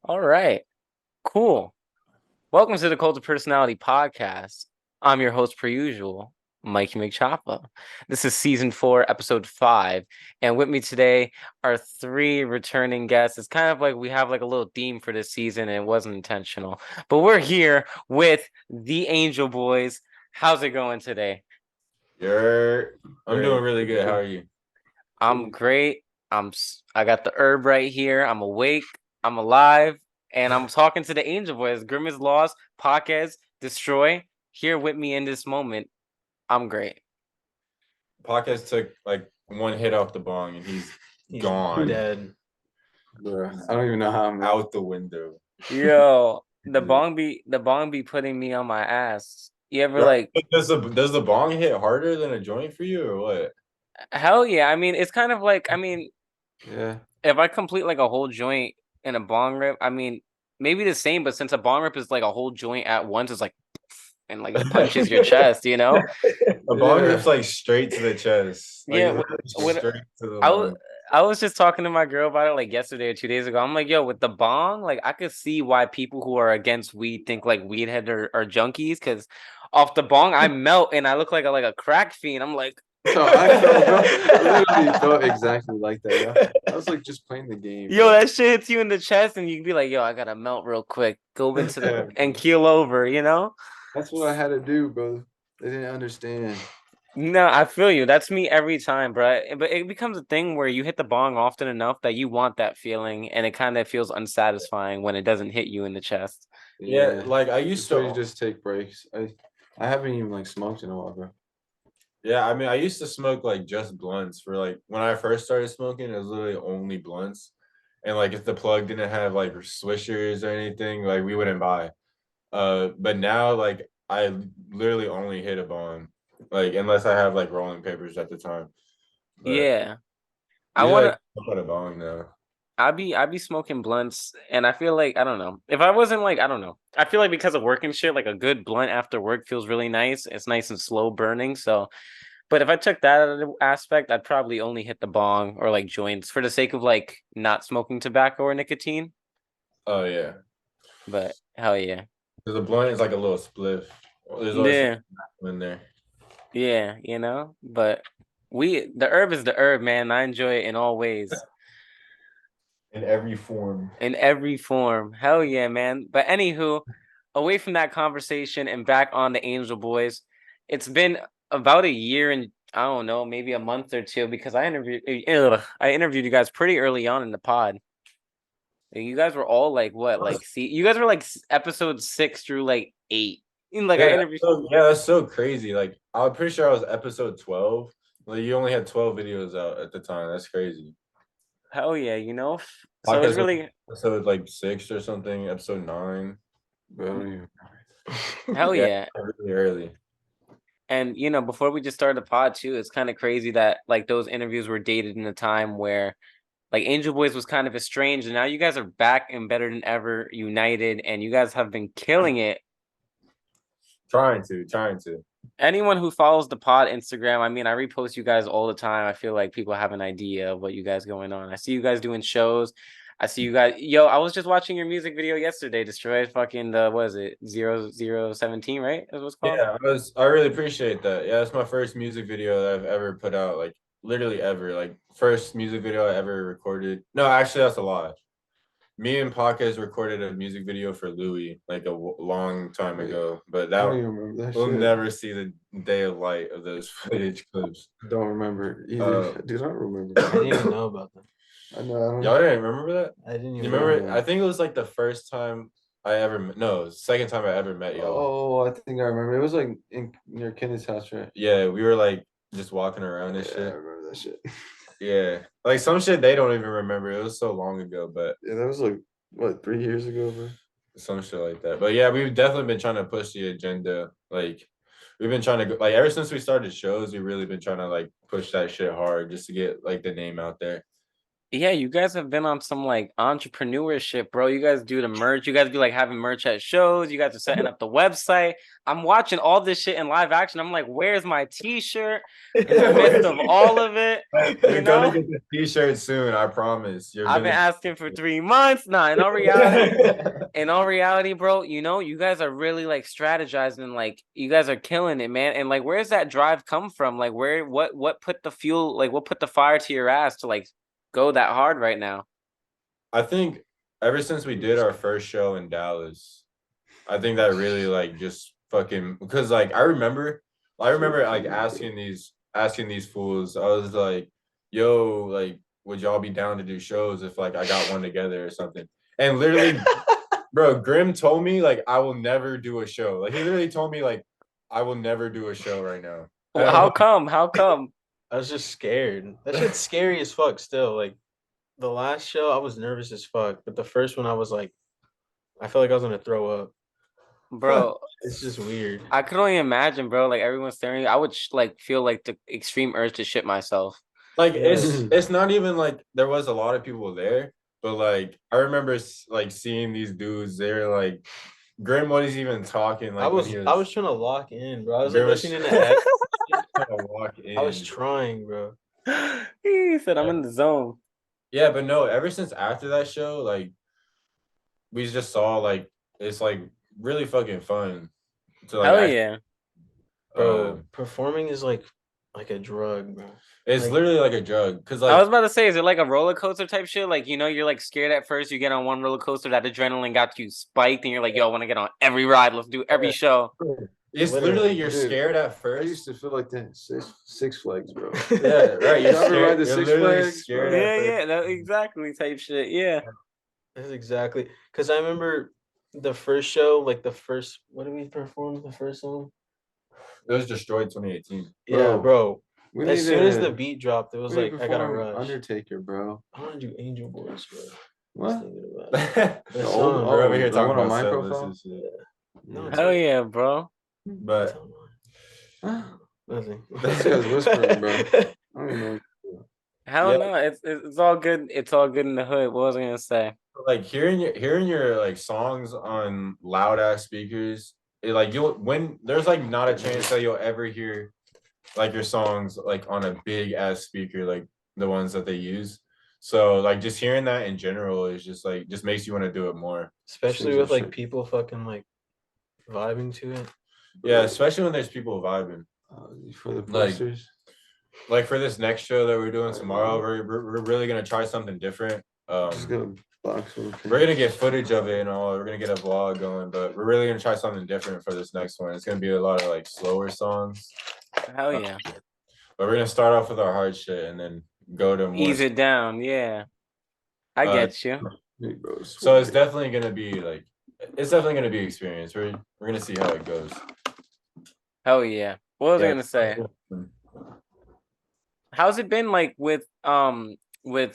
All right. Cool. Welcome to the Cult of Personality podcast. I'm your host, per usual, Mikeymcchoppa. This is season 4, episode 5. And with me today are 3 returning guests. It's kind of like we have like a little theme for this season, and it wasn't intentional. But we're here with the Angel Boys. How's it going today? I'm doing really good. How are you? I'm great. I got the herb right here. I'm awake. I'm alive. And I'm talking to the Angel Boys. Grimace Lost, Pakez, Destroy, here with me in this moment. I'm great. Pakez took like one hit off the bong and he's gone. Dead. Bruh, I don't even know how I'm out the window. Yo, the bong be putting me on my ass. You ever like Does the bong hit harder than a joint for you or what? hell yeah. I mean, it's kind of like Yeah. if I complete like a whole joint in a bong rip, I mean, maybe the same, but since a bong rip is like a whole joint at once, it's like and like it punches your chest, you know? A bong rip's like straight to the chest. Like Yeah, with straight to the I was lung. I was just talking to my girl about it like yesterday or 2 days ago. I'm like, yo, with the bong, like I could see why people who are against weed think like weed head are junkies, because off the bong I melt and I look like a crack fiend. I'm like, So I felt, bro. I literally felt exactly like that. Yeah. I was like just playing the game. yo, that shit hits you in the chest and you can be like, yo, I gotta melt real quick, go into the and keel over, you know? That's what I had to do, bro. They didn't understand. No, I feel you. That's me every time, bro. But it becomes a thing where you hit the bong often enough that you want that feeling, and it kind of feels unsatisfying when it doesn't hit you in the chest. Yeah, like I used So you to. just take breaks. I haven't even like smoked in a while, bro. Yeah, I mean, I used to smoke like just blunts for like when I first started smoking, it was literally only blunts. And like if the plug didn't have like swishers or anything, like we wouldn't buy. But now like I literally only hit a bong, like unless I have like rolling papers at the time. But Yeah, I usually like wanna. put a bong now. I be smoking blunts, and I feel like I don't know. If I wasn't like I don't know. I feel like because of work and shit, like a good blunt after work feels really nice. It's nice and slow burning. So, but if I took that out of the aspect, I'd probably only hit the bong or like joints for the sake of like not smoking tobacco or nicotine. Oh yeah, But hell yeah, because a blunt is like a little spliff. There's always yeah. something in there. Yeah, but the herb is the herb, man. I enjoy it in all ways, In every form. in every form. Hell yeah, man. But anywho, away from that conversation and back on the Angel Boys, it's been about a year and I don't know, maybe a month or two because I interviewed you guys pretty early on in the pod. You guys were all like what, like see, you guys were like episode 6 through like 8. Like I Yeah, interviewed. that's so crazy. Like I'm pretty sure I was episode 12. Like you only had 12 videos out at the time. That's crazy. Hell yeah, so it's Podcast was really episode like 6 or something, episode 9. But I don't even hell Yeah, yeah. really early. And before we just started the pod too, it's kind of crazy that like those interviews were dated in a time where like Angel Boys was kind of estranged, and now you guys are back and better than ever, united, and you guys have been killing it. Trying to. Anyone who follows the pod Instagram, I mean, I repost you guys all the time. I feel like people have an idea of what you guys going on. I see you guys doing shows. I see you guys. Yo, I was just watching your music video yesterday. Destroyed fucking the what is it 0017, right? Is what's called. Yeah, I really appreciate that. Yeah, it's my first music video that I've ever put out, like literally ever. Like first music video I ever recorded. No, actually that's a lie. Me and Pakez recorded a music video for Louis like a long time ago, but I don't that even remember that we'll shit. never see the day of light of those footage clips. Don't remember either. I do not remember. I didn't even know about them. I know. I don't. Y'all didn't remember that? I didn't You even remember? know. I think it was like the first time I ever no, second time I ever met y'all. Oh, I think I remember. It was like in near Kenneth's house, right? Yeah, we were like just walking around and Yeah, I shit. remember that shit. Yeah, like some shit they don't even remember. It was so long ago, but Yeah, that was like what 3 years ago, bro. some shit like that. But yeah, we've definitely been trying to push the agenda. Like we've been trying to go, like ever since we started shows, we've really been trying to like push that shit hard just to get like the name out there. Yeah, you guys have been on some like entrepreneurship, bro. You guys do the merch. You guys be like having merch at shows. You guys are setting up the website. I'm watching all this shit in live action. I'm like, where's my t-shirt? In the midst of all of it, you You're gonna know? get the t-shirt soon, I promise. You're I've been gonna asking for 3 months. Nah, in all reality, bro, you know, you guys are really like strategizing, like you guys are killing it, man. And like, where's that drive come from? Like, what put the fuel, like, what put the fire to your ass to like go that hard right now? I think ever since we did our first show in Dallas, I think that really like just fucking because like I remember like asking these fools. I was like, yo, like, would y'all be down to do shows if like I got one together or something? And literally, bro, Grim told me like I will never do a show. Like he literally told me like I will never do a show right now. And Well, I'm how like, come? How come? I was just scared. That shit's scary as fuck still. Like the last show, I was nervous as fuck. But the first one I was like, I felt like I was gonna throw up. Bro, It's just weird. I could only imagine, bro. Like everyone's staring. I would like feel like the extreme urge to shit myself. like Yeah. it's not even like there was a lot of people there, but like I remember like seeing these dudes. They're like Grim wasn't even talking. Like I was when he I was trying to lock in, bro. I was like Grim was listening to X. trying to walk in. I was trying, bro. He said, "I'm in the zone." Yeah, but no. Ever since after that show, like we just saw like it's like really fucking fun to like Hell actually, yeah. Bro, performing is like a drug, bro. it's like- literally like a drug. Cause I was like about to say, is it like a roller coaster type shit? Like, you know, you're like scared at first. You get on one roller coaster, that adrenaline got you spiked, and you're like, yo, I want to get on every ride. Let's do every show. it's literally, literally you're dude, scared at I first. used to feel like that Six Flags, bro. Yeah, right. You're You ever ride scared. the You're Six literally Flags, scared bro? at Yeah, first. yeah, that exactly type shit. Yeah. That's exactly because I remember the first show, like the first. What did we perform? The first song? It was Destroyed 2018. Yeah, bro. We As need soon as to- the beat dropped, it was we need like to I gotta perform rush. Undertaker, bro. I want to do Angelboys, bro. I was What? thinking about it. The That old- song, We're over here the talking one on about my set profile? lists and shit. No, it's Hell like- yeah, bro. But Tell me. Huh? Nothing. This guy's whispering, bro. I don't even know. Hell Yeah. no, it's all good. It's all good in the hood. What was I gonna say? like hearing your like songs on loud ass speakers, like you'll when there's like not a chance that you'll ever hear like your songs like on a big ass speaker like the ones that they use. So like just hearing that in general is just like just makes you want to do it more. Especially Seems with like shit. people fucking like vibing to it. Yeah, especially when there's people vibing. For the Like- posters. Like for this next show that we're doing tomorrow, we're really gonna try something different. Just got a box full of We're gonna get footage of it and all. We're gonna get a vlog going, but we're really gonna try something different for this next one. It's gonna be a lot of like slower songs, Hell yeah. but we're gonna start off with our hard shit and then go to more. Ease it down. Yeah. I get you. Hey, bro, So it's sweet. definitely gonna be like, it's definitely gonna be experience. We're gonna see how it goes. Hell yeah. What was I Yeah. gonna say? How's it been like with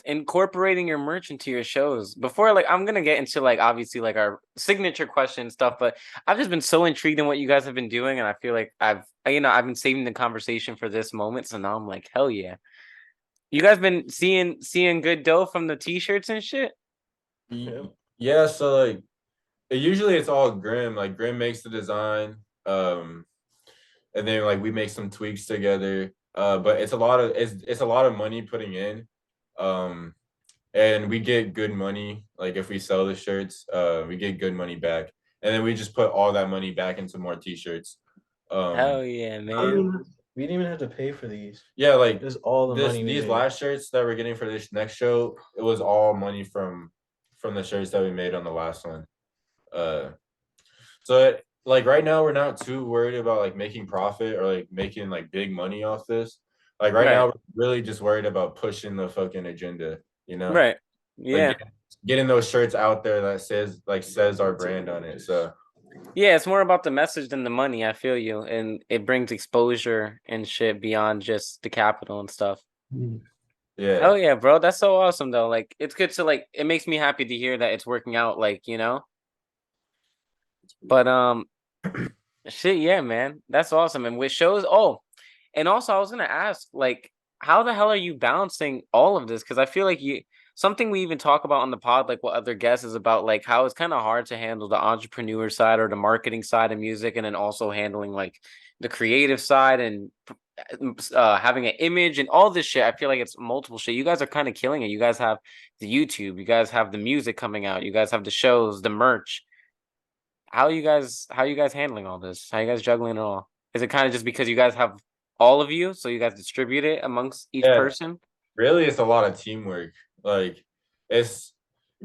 incorporating your merch into your shows? Before, like, I'm gonna get into like obviously like our signature question stuff, but I've just been so intrigued in what you guys have been doing, and I feel like I've been saving the conversation for this moment, so now I'm like, hell yeah. You guys been seeing good dough from the t-shirts and shit? Yeah, so like usually it's all Grim. Like Grim makes the design, and then like we make some tweaks together. But it's a lot of money putting in, and we get good money. Like if we sell the shirts, we get good money back, and then we just put all that money back into more t-shirts. Hell yeah, man. We didn't even have to pay for these. Yeah, like It was all the money. these last shirts that we're getting for this next show, it was all money from the shirts that we made on the last one. So like right now we're not too worried about like making profit or like making like big money off this. Like right now we're really just worried about pushing the fucking agenda, you know? Right. Like, Yeah. getting those shirts out there that says our brand on it. So Yeah, it's more about the message than the money. I feel you, and it brings exposure and shit beyond just the capital and stuff. yeah. Hell yeah, bro. That's so awesome though. Like it's good to like it makes me happy to hear that it's working out, like, you know? But shit, yeah, man. That's awesome. And with shows, and also I was gonna ask, like, how the hell are you balancing all of this? Because I feel like something we even talk about on the pod, like what other guests is about, like how it's kind of hard to handle the entrepreneur side or the marketing side of music, and then also handling like the creative side and having an image and all this shit. I feel like it's multiple shit. You guys are kind of killing it. You guys have the YouTube, you guys have the music coming out, you guys have the shows, the merch. How you guys handling all this? How you guys juggling it all? Is it kind of just because you guys have all of you, so you guys distribute it amongst each Yeah. person? Really, it's a lot of teamwork. Like, it's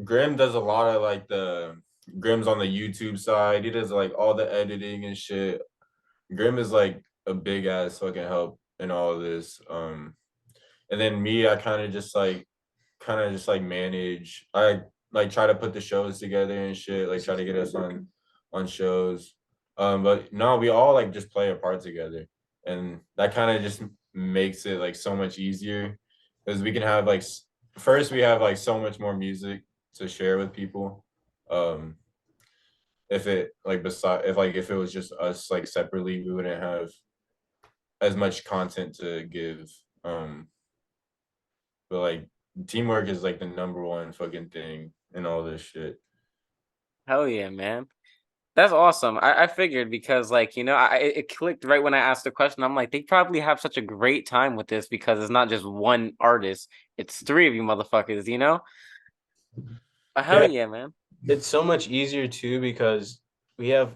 Grim does a lot of like Grim's on the YouTube side. He does like all the editing and shit. Grim is like a big ass fucking help in all of this. And then me, I kind of just manage. I like try to put the shows together and shit. Like try to get us on shows. But no, we all like just play a part together, and that kind of just makes it like so much easier because we can have like first we have like so much more music to share with people. If it like beside if it was just us like separately, we wouldn't have as much content to give. But like teamwork is like the number one fucking thing in all this shit. Hell yeah, man. That's awesome. I figured because like, it clicked right when I asked the question. I'm like, they probably have such a great time with this because it's not just one artist. It's three of you motherfuckers, you know? Hell Yeah. yeah, man. It's so much easier too because we have,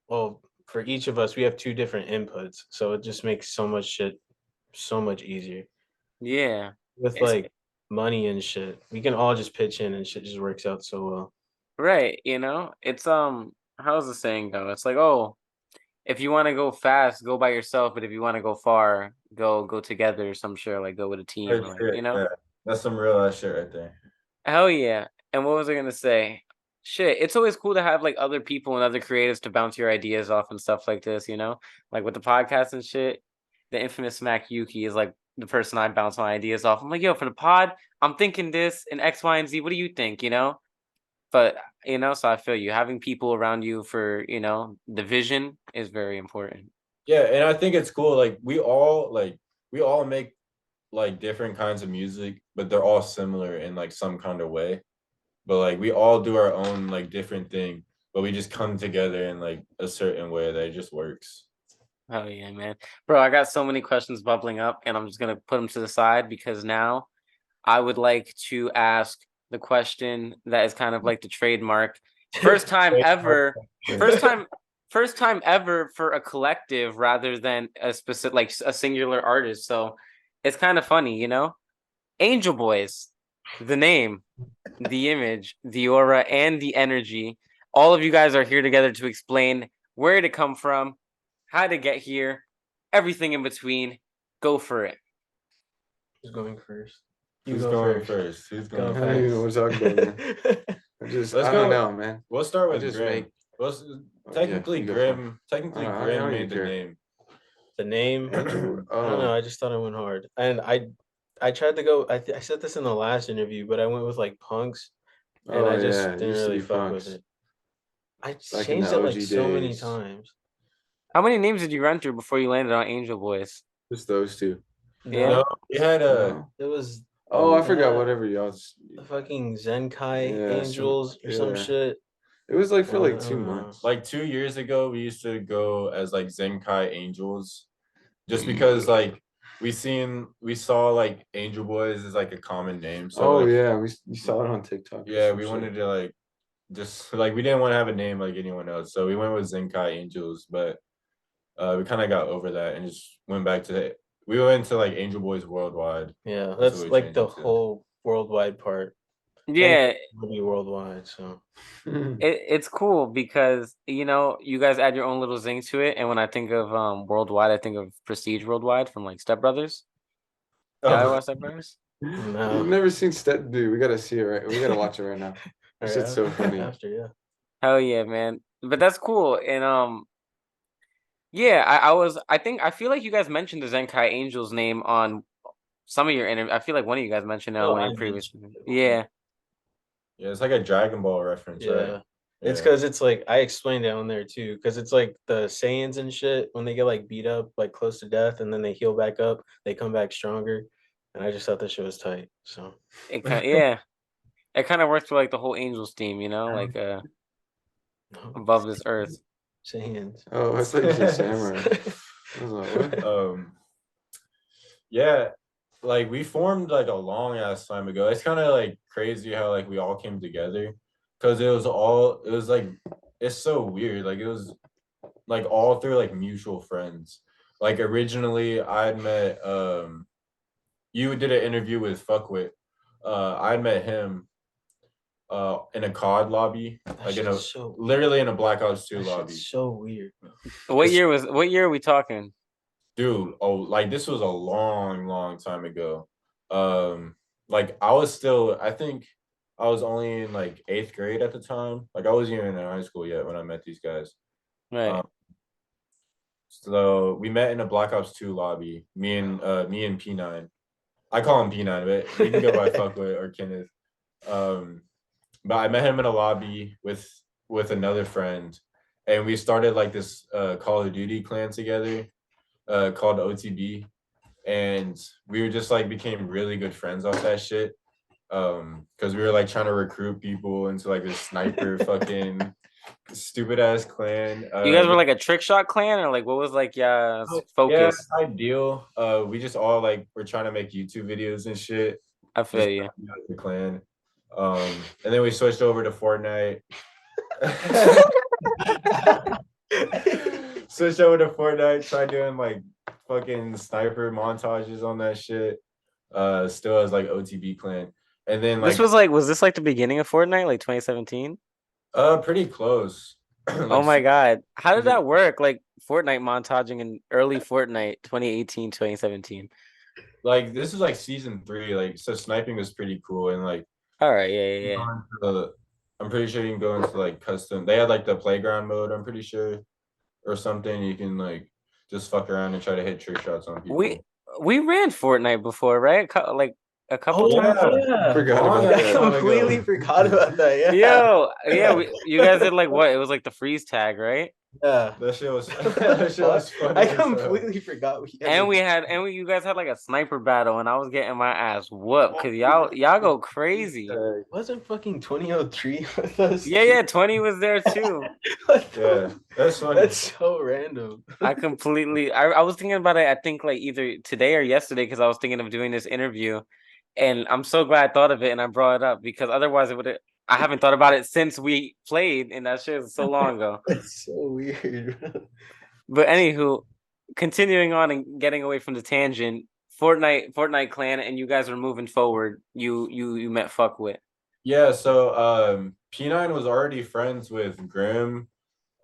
well, for each of us, we have two different inputs. So it just makes so much shit so much easier. Yeah. With It's like money and shit, we can all just pitch in and shit just works out so well. right, it's how's the saying go? It's like, oh, if you want to go fast, go by yourself, but if you want to go far, go together or some shit, like go with a team, Right or like, there, yeah, that's some real ass shit right there. Hell yeah. And what was I gonna say? Shit, it's always cool to have like other people and other creatives to bounce your ideas off and stuff like this, Like with the podcast and shit, the infamous Smack Yuki is like the person I bounce my ideas off. I'm like, yo, for the pod, I'm thinking this and X, Y, and Z. What do you think? But so I feel you. Having people around you for, the vision is very important. Yeah, and I think it's cool. Like we all make like different kinds of music, but they're all similar in like some kind of way. But like we all do our own like different thing, but we just come together in like a certain way that it just works. Oh yeah, man. Bro, I got so many questions bubbling up and I'm just gonna put them to the side because now I would like to ask the question that is kind of like the trademark. First time ever, first time first time ever for a collective rather than a specific like a singular artist. So it's kind of funny, Angel Boys, the name, the image, the aura, and the energy. All of you guys are here together to explain where to come from, how to get here, everything in between. Go for it. Who's going first? Who's going first? Who's going I don't even know what first? we're talking about, man. Let's I don't go. know, man. We'll start I with just Grim. make- Well, yeah, technically you go for it. Grim. Technically I Grim don't made even the care. name. The name, I don't Oh, know. I just thought I went hard, and I tried to go. I said this in the last interview, but I went with like punks, and I just yeah, it didn't used to really be fuck with punks. it. I just Back in changed the it like OG so many days. times. How many names did you run through before you landed on Angel Boys? Just those two. Yeah. No, we had a. No. It was Oh, I forgot yeah. whatever y'all's. the fucking Zenkai Yeah, Angels or some yeah. shit. It was like for like I 2 don't know. months. Like 2 years ago, we used to go as like Zenkai Angels, just because like we saw like Angel Boys is like a common name. So Oh like, yeah, you saw it on TikTok. or yeah, some we shit. wanted to like just like we didn't want to have a name like anyone else, so we went with Zenkai Angels. But we kind of got over that and just went back to we went to like Angel Boys Worldwide. Yeah, what that's we like changed the it to. whole worldwide part. Yeah, It'll be worldwide. So it's cool because you guys add your own little zing to it. And when I think of worldwide, I think of Prestige Worldwide from like Step Brothers. Yeah, I Oh, watch Step Brothers. No. You've never seen Step, dude. We gotta see it, right? We gotta watch it right now. This shit's so funny. After, yeah. Hell yeah, man. But that's cool. And yeah, I feel like you guys mentioned the Zenkai Angels name on some of your interviews. I feel like one of you guys mentioned it on Oh, one of I your previous. mentioned it. Yeah. yeah, it's like a Dragon Ball reference, Yeah. right? It's Yeah. because it's like I explained it on there too, because it's like the Saiyans and shit when they get like beat up like close to death and then they heal back up, they come back stronger. and I just thought that shit was tight. So It kind yeah, it kind of works for like the whole Angels theme, you know, like no, above this earth. hands. Oh, I thought you said samurai. I was like, what? Yeah, like we formed like a long ass time ago. It's kind of like crazy how like we all came together because it was like it's so weird. Like it was like all through like mutual friends. Like originally I'd met you did an interview with Fuckwit. I'd met him in a COD lobby, That like in a shit's so literally in a Black Ops 2 that lobby. shit's so weird. What year are we talking? Dude, oh, like this was a long time ago. Like I was still, I think I was only in like 8th grade at the time. Like I wasn't even in high school yet when I met these guys. Right. So we met in a Black Ops 2 lobby. Me and P9. I call him P9, but we can go by Fuckwit or Kenneth. But I met him in a lobby with another friend, and we started like this Call of Duty clan together, called OTB, and we were just like became really good friends off that shit. Because we were like trying to recruit people into like this sniper fucking stupid ass clan. You guys were like a trick shot clan, or like what was like focus? Yeah, ideal. We just all like were trying to make YouTube videos and shit. I feel Just you. the clan. And then we switched over to Fortnite. Switched over to Fortnite, tried doing like fucking sniper montages on that shit. Still as like OTB clan. And then like Was this like the beginning of Fortnite, like 2017? pretty close. Oh my God. How did that work? Like Fortnite montaging in early Fortnite 2018, 2017. Like this is like season 3, like so sniping was pretty cool and like All right, yeah. I'm pretty sure you can go into like custom. They had like the playground mode, I'm pretty sure, or something. You can like just fuck around and try to hit trick shots on people. We ran Fortnite before, right? Like a couple times. I forgot about I that. completely forgot about that. Yeah, you guys did like what? It was like the freeze tag, right? Yeah. That shit was that shit was funny. I as hell. completely forgot. You guys had like a sniper battle, and I was getting my ass whooped because y'all go crazy. Wasn't fucking 2003 with us? Yeah, 20 was there too. Yeah, that's funny. That's so random. I was thinking about it, I think like either today or yesterday, because I was thinking of doing this interview, and I'm so glad I thought of it and I brought it up because otherwise I haven't thought about it since we played, and that shit was so long ago. That's so weird. But anywho, continuing on and getting away from the tangent, Fortnite clan, and you guys were moving forward. You met Fuckwit. Yeah, so P9 was already friends with Grim.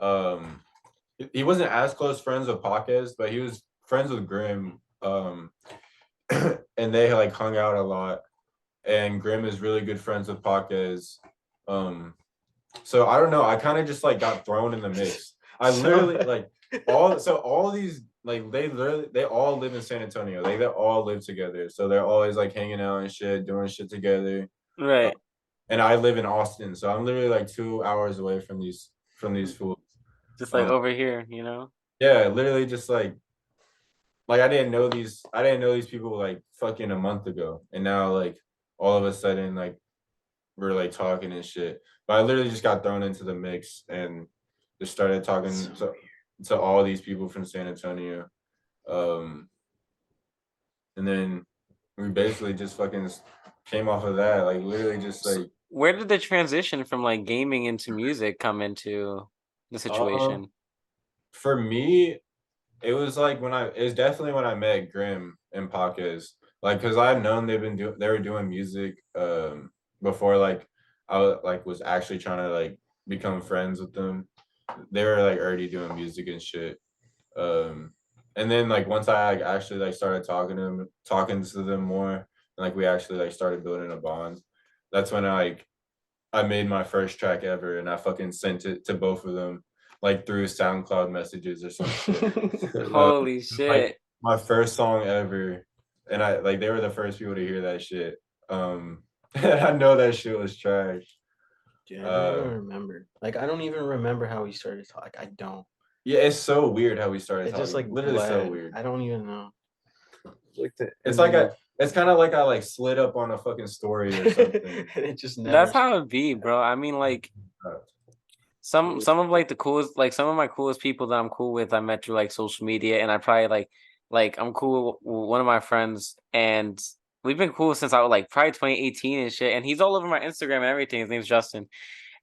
He wasn't as close friends with Pakez, but he was friends with Grim. And they like hung out a lot. And Grim is really good friends with Pakez. So I don't know. I kind of just like got thrown in the mix. I literally like all these like they all live in San Antonio. They all live together. So they're always like hanging out and shit, doing shit together. Right. And I live in Austin, so I'm literally like 2 hours away from these fools. Just like over here, you know? Yeah, literally just like I didn't know these people like fucking a month ago. And now like all of a sudden like we're like talking and shit. But I literally just got thrown into the mix and just started talking to all these people from San Antonio. And then we basically just fucking came off of that. Like literally just like where did the transition from like gaming into music come into the situation? For me, it was like it was definitely when I met Grim and Pakez. Like, cause I've known they were doing music before like I was actually trying to like become friends with them. They were like already doing music and shit. And then like once I like, actually like started talking to them more, and like we actually like started building a bond. That's when I made my first track ever, and I fucking sent it to both of them like through SoundCloud messages or something. Holy shit. Like, my first song ever, and I like they were the first people to hear that shit. I know that shit was trash. Yeah, I don't even remember. Like I don't even remember how we started talking. I don't. Yeah, it's so weird how we started It's talking. just like literally so bled. weird. I don't even know. Like It's like it's kind of like I like slid up on a fucking story or something. It just never. That's how it be, bro. I mean, like some of like the coolest, like some of my coolest people that I'm cool with, I met through like social media, and I probably like I'm cool with one of my friends, and we've been cool since I was like probably 2018 and shit. And he's all over my Instagram and everything. His name's Justin,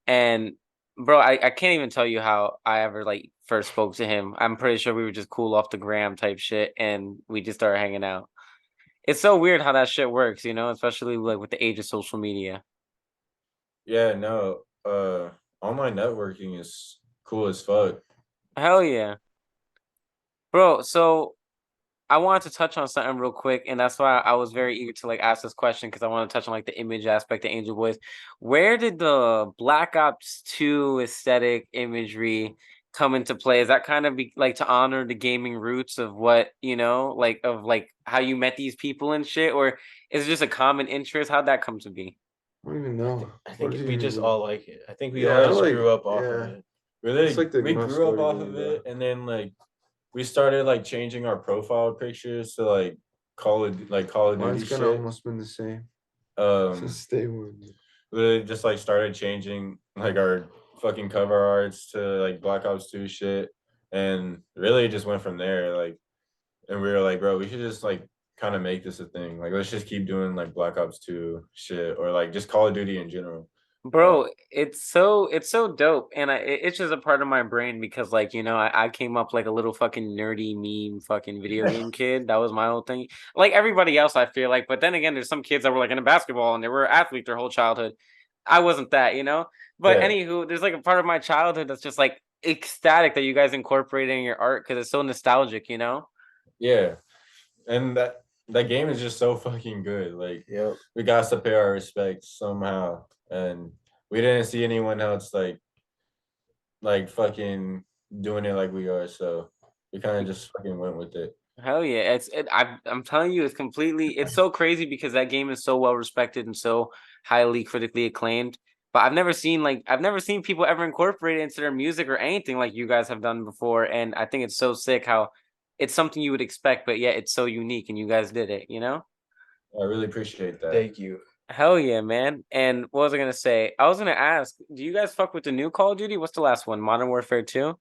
and bro, I can't even tell you how I ever like first spoke to him. I'm pretty sure we were just cool off the gram type shit, and we just started hanging out. It's so weird how that shit works, you know, especially like with the age of social media. Yeah, no. Online networking is cool as fuck. Hell yeah. Bro, so I wanted to touch on something real quick, and that's why I was very eager to like ask this question because I want to touch on like the image aspect of Angel Boys. Where did the Black Ops 2 aesthetic imagery come into play? Is that kind of be like to honor the gaming roots of what, you know, like of like how you met these people and shit, or is it just a common interest? How'd that come to be? I don't even know. I think What do we you just even- all like it. I think we Yeah, all I just like- grew up off of yeah. it. Really, It's like the we most grew up story off game, of bro. it, and then like we started like changing our profile pictures to like Call of Duty Mine's kind of shit. almost been the same Um, since day one. literally just like started changing like our fucking cover arts to like Black Ops 2 shit, and really just went from there. Like, and we were like, bro, we should just like kind of make this a thing. Like, let's just keep doing like Black Ops 2 shit, or like just Call of Duty in general. Bro, it's so dope, and it's just a part of my brain because like, you know, I came up like a little fucking nerdy meme fucking video game kid. That was my whole thing. Like everybody else, I feel like, but then again, there's some kids that were like into basketball and they were athletes their whole childhood. I wasn't that, you know. But Yeah. anywho, there's like a part of my childhood that's just like ecstatic that you guys incorporate it in your art because it's so nostalgic, you know. Yeah, and that game is just so fucking good. Like, Yep. we got to pay our respects somehow, and we didn't see anyone else like fucking doing it like we are, so we kind of just fucking went with it. Hell yeah. I'm telling you, it's so crazy because that game is so well respected and so highly critically acclaimed. But I've never seen people ever incorporate it into their music or anything like you guys have done before. And I think it's so sick how it's something you would expect, but yet it's so unique and you guys did it, you know? I really appreciate that. Thank you. Hell yeah, man. And what was I gonna say? I was gonna ask, do you guys fuck with the new Call of Duty? What's the last one? Modern Warfare 2?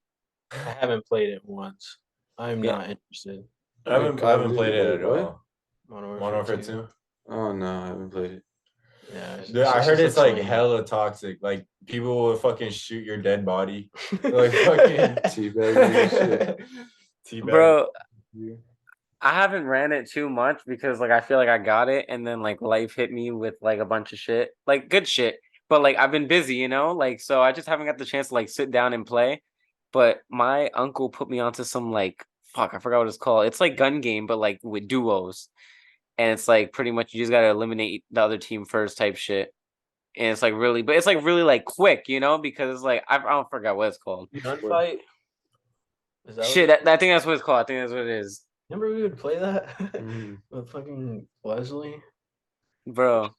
I haven't played it once. I'm Yeah. not interested. I haven't played it at What? all. Modern Warfare 2. Oh no, I haven't played it. Yeah, Dude, I heard it's just like lame. hella toxic. Like, people will fucking shoot your dead body. Like fucking Teabagging and shit. teabag. Bro, I haven't ran it too much because like I feel like I got it and then like life hit me with like a bunch of shit. Like good shit. But like I've been busy, you know? Like so I just haven't got the chance to like sit down and play. But my uncle put me onto some like fuck, I forgot what it's called. It's like gun game, but like with duos. And it's like pretty much you just gotta eliminate the other team first type shit. And it's like really but it's like really like quick, you know, because it's like I don't forget what it's called. Gunfight? Is that Shit, I think that's what it's called. I think that's what it is. Remember we would play that Mhm. with fucking Leslie? Bro.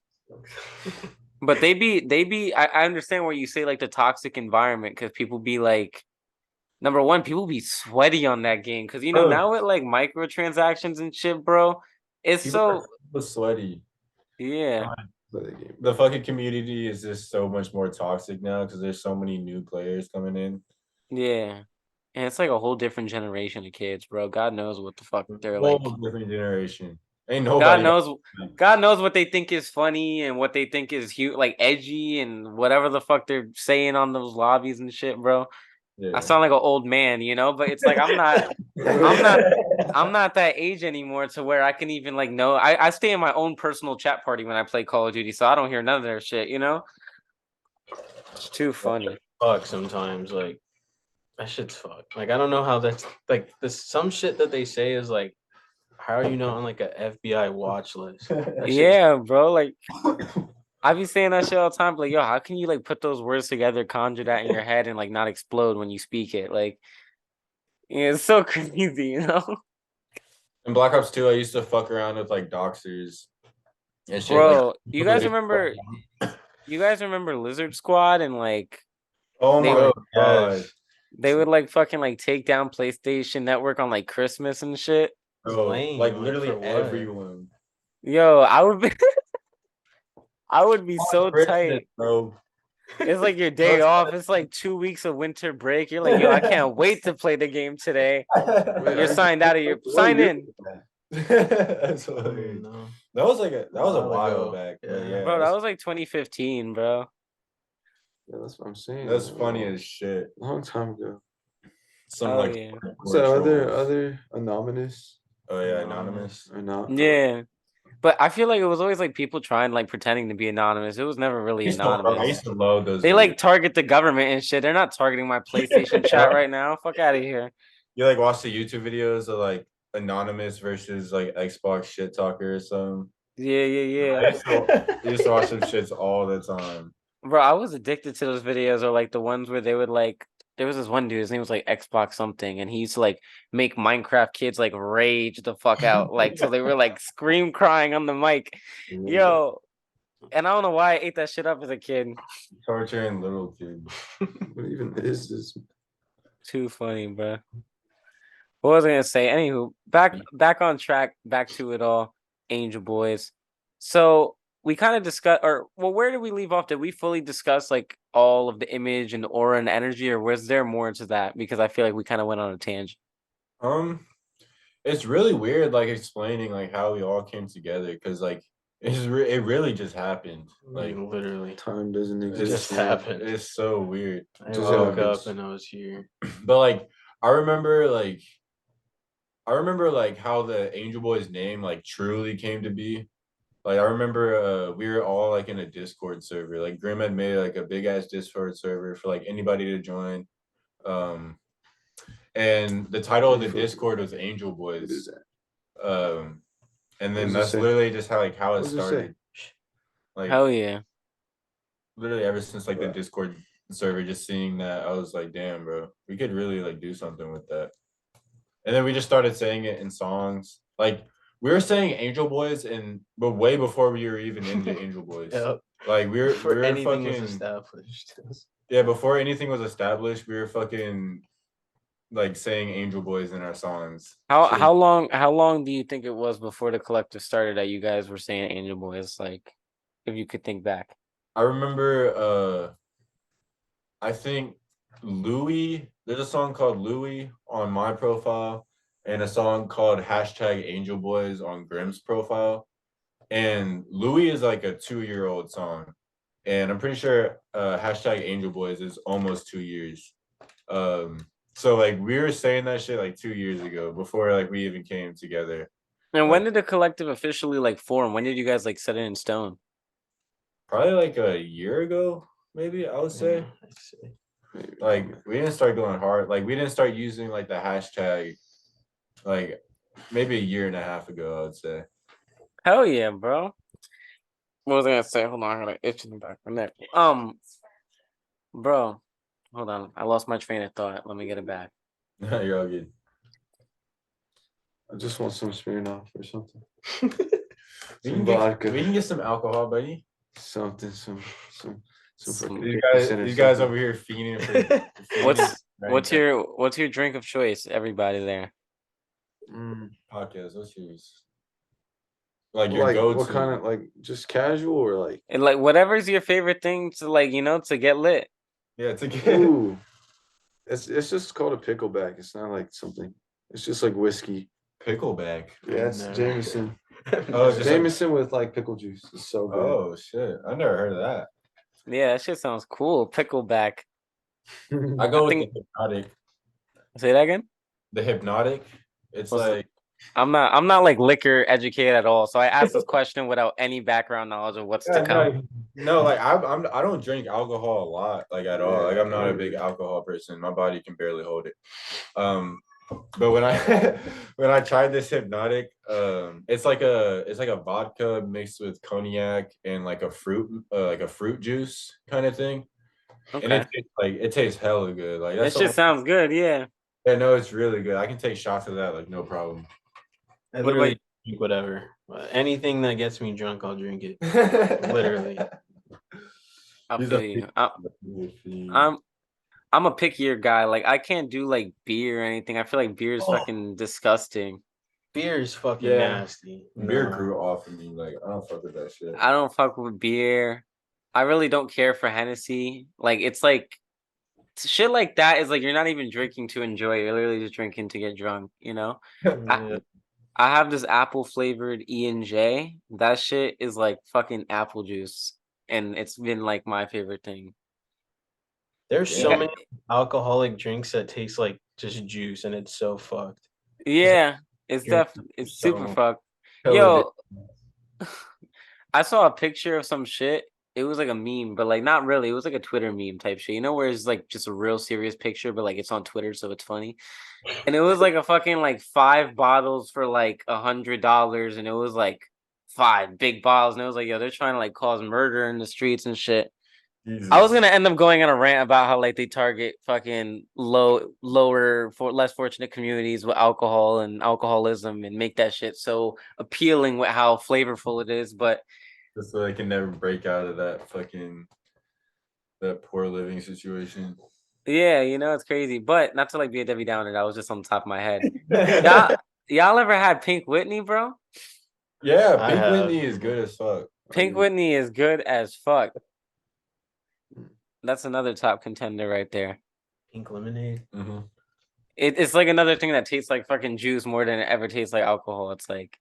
But I understand where you say like the toxic environment because people be like number one, people be sweaty on that game. Cause you know, Bro. now with like microtransactions and shit, bro, it's People so are so sweaty. yeah. Play the game. The fucking community is just so much more toxic now because there's so many new players coming in. Yeah. And it's like a whole different generation of kids, bro. God knows what the fuck they're like. Whole different generation. Ain't God nobody. knows what they think is funny and what they think is like edgy and whatever the fuck they're saying on those lobbies and shit, bro. Yeah. I sound like an old man, you know, but it's like I'm not that age anymore to where I can even like know. I stay in my own personal chat party when I play Call of Duty, so I don't hear none of their shit, you know? It's too funny. Fuck sometimes, like that shit's fucked. Like I don't know how that's like this some shit that they say is like how are you not on like a FBI watch list? That shit's- Yeah, bro. Like I be saying that shit all the time, but like, yo, how can you like put those words together, conjure that in your head, and like not explode when you speak it? Like, yeah, it's so crazy, you know? In Black Ops 2, I used to fuck around with like doxers and shit. Bro, like, you guys remember Lizard Squad and like oh they my were- god. they would like fucking like take down PlayStation Network on like Christmas and shit. Bro, lame, like like, literally for what? everyone. Yo, I would be I would be so Christmas, tight. bro. It's like your day off. It's like 2 weeks of winter break. You're like, yo, I can't wait to play the game today. Wait, You're signed out of your sign in. That's Oh, hilarious. no. That was like a While while ago. back. Yeah. But yeah, Bro, that was like 2015, bro. Yeah, that's what I'm saying. that's funny as shit. Long time ago. Some Oh, like yeah. So trolls. other anonymous Oh yeah, anonymous. or not? Yeah. But I feel like it was always like people trying like pretending to be anonymous. It was never really I anonymous. used to love those. They like videos. target the government and shit. They're not targeting my PlayStation chat right now. Fuck out of here. You like watch the YouTube videos of like anonymous versus like Xbox shit talker or something. Yeah, yeah, I yeah. used to watch them shits all the time. Bro, I was addicted to those videos or like the ones where they would like there was this one dude, his name was like Xbox something, and he used to like make Minecraft kids like rage the fuck out. Like so they were like scream crying on the mic. Yo, and I don't know why I ate that shit up as a kid. Torturing little kids. What even is this? Too funny, bro. What was I gonna say? Anywho, back on track, back to it all, Angel Boys. So we kind of discussed, or well, where did we leave off? Did we fully discuss like all of the image and the aura and energy, or was there more to that? Because I feel like we kind of went on a tangent. It's really weird, like explaining like how we all came together, because like it really just happened. Like literally, Time doesn't it exist. just man. happened. It's so weird. I Just woke happens. up and I was here. But like I remember like how the Angel Boys name like truly came to be. Like I remember we were all like in a Discord server. Like Grim had made like a big ass Discord server for like anybody to join. And the title of the Discord was Angel What is Boys. that? And What then does it that's say? literally just how like how What it does it say? started. Like Hell yeah. literally ever since like the Right. Discord server, just seeing that, I was like, damn, bro, we could really like do something with that. And then we just started saying it in songs. Like we were saying Angel Boys, but way before we were even into Angel Boys. Yep. Like we were Before anything was fucking established. yeah. Before anything was established, we were fucking like saying Angel Boys in our songs. How long do you think it was before the collective started that you guys were saying Angel Boys? Like, if you could think back. I remember I think Louis, there's a song called Louis on my profile and a song called #Angel Boys on Grimm's profile. And Louis is like a 2-year-old song. And I'm pretty sure #Angel Boys is almost 2 years. So like we were saying that shit like 2 years ago before like we even came together. And when did the collective officially like form? When did you guys like set it in stone? Probably like a year ago, maybe I would say. Yeah, I'd say. Maybe. Like we didn't start going hard. Like we didn't start using like the hashtag like maybe a year and a half ago, I would say. Hell yeah, bro. What was I gonna say? Hold on, I got an itch in the back of my neck. Bro, hold on. I lost my train of thought. Let me get it back. You're all good. I just want some Smirnoff or something. We Some can vodka. we can get some alcohol, buddy. Something. Some fucking These 50% or these guys something. over here fiending for What's your drink of choice? Everybody there. Pakez? What's yours? Like your Like go-to. what kind of like just casual or like And like whatever's your favorite thing to like, to get lit. Yeah, to get ooh. It's just called a pickleback. It's not like something. It's just like whiskey. pickleback. Yeah, it's Never. Jameson. Oh, it's just like, Jameson with like pickle juice. It's so good. oh shit. I never heard of that. Yeah, that shit sounds cool. Pickleback. I go with think- the hypnotic. Say that again? The hypnotic. It's What's like I'm not like liquor educated at all. So I asked this question without any background knowledge of what's to come. no, like I don't drink alcohol a lot, like at all. Like I'm not a big Yeah. alcohol person. My body can barely hold it. But when I when I tried this hypnotic, it's like a vodka mixed with cognac and like a fruit juice kind of thing. And Okay. it tastes hella good. Like That that's shit sounds good, yeah. yeah, no, it's really good. I can take shots of that like no problem. I What literally about drink whatever. Anything that gets me drunk, I'll drink it. Literally. I He's feel a you. I'm I'm a pickier guy. Like I can't do like beer or anything. I feel like beer is fucking disgusting. Beer is fucking Yeah. nasty. Beer Nah. grew off of me. Like I don't fuck with that shit. I don't fuck with beer. I really don't care for Hennessy. Like it's like shit like that is like you're not even drinking to enjoy. You're literally just drinking to get drunk. You know. Yeah. I have this apple flavored E&J. That shit is like fucking apple juice, and it's been like my favorite thing. There's You so got- many alcoholic drinks that taste like just juice, and it's so fucked. Yeah, it's Drink it's so super much. fucked. Hella Yo, I saw a picture of some shit. It was like a meme, but like not really. It was like a Twitter meme type shit. You know, where it's like just a real serious picture, but like it's on Twitter, so it's funny. And it was like a fucking like 5 bottles for like $100, and it was like 5 big bottles, and it was like, yo, they're trying to like cause murder in the streets and shit. I was gonna end up going on a rant about how like they target fucking lower for less fortunate communities with alcohol and alcoholism and make that shit so appealing with how flavorful it is. But Just so they can never break out of that poor living situation. yeah, you know, it's crazy. But not to like be a Debbie Downer, that was just on the top of my head. Y'all ever had Pink Whitney, bro? Yeah, I Pink have. Whitney is good as fuck. Pink Whitney is good as fuck. That's another top contender right there. Pink lemonade. Mm-hmm. It's like another thing that tastes like fucking juice more than it ever tastes like alcohol. It's like,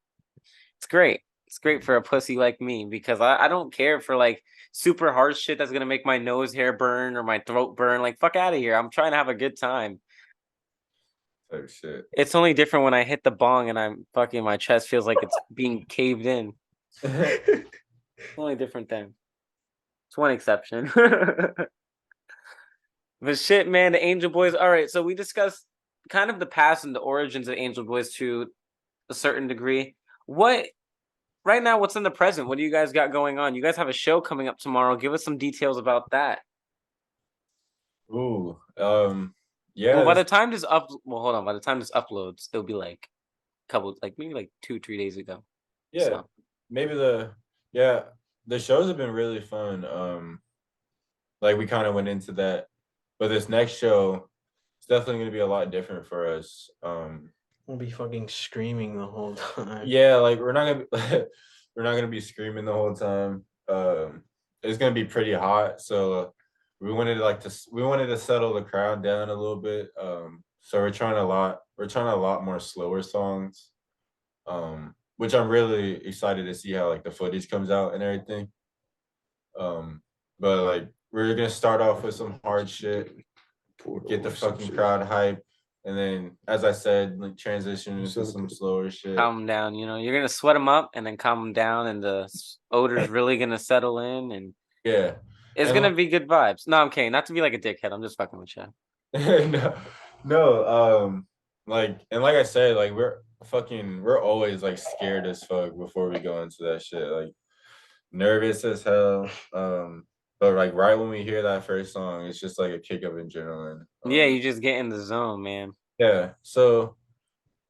it's great. It's great for a pussy like me because I don't care for like super hard shit that's gonna make my nose hair burn or my throat burn. Like, fuck out of here. I'm trying to have a good time. Type shit. It's only different when I hit the bong and I'm fucking my chest feels like it's being caved in. It's only different then. It's one exception. But shit, man, the Angel Boys. All right, so we discussed kind of the past and the origins of Angel Boys to a certain degree. What right now? What's in the present? What do you guys got going on? You guys have a show coming up tomorrow. Give us some details about that. Ooh, yeah. Well, by the time this hold on. By the time this uploads, it'll be like a couple, like maybe like 2-3 days ago. Yeah, So. maybe the shows have been really fun. Like we kind of went into that, but this next show is definitely going to be a lot different for us. We'll be fucking screaming the whole time. Yeah, like we're not gonna we're not gonna be screaming the whole time. It's gonna be pretty hot, so we wanted to settle the crowd down a little bit. So we're trying a lot more slower songs. Which I'm really excited to see how like the footage comes out and everything. But like we're gonna start off with some hard shit, get the fucking crowd hype, and then as I said, like transition into some slower shit. Calm them down, you know. You're gonna sweat them up and then calm them down, and the odor's really gonna settle in, and Yeah, it's and gonna be good vibes. No, I'm kidding. Not to be like a dickhead. I'm just fucking with you. no, like I said, like we're always like scared as fuck before we go into that shit, like nervous as hell. But like right when we hear that first song, it's just like a kick of adrenaline. Yeah, you just get in the zone, man. Yeah, so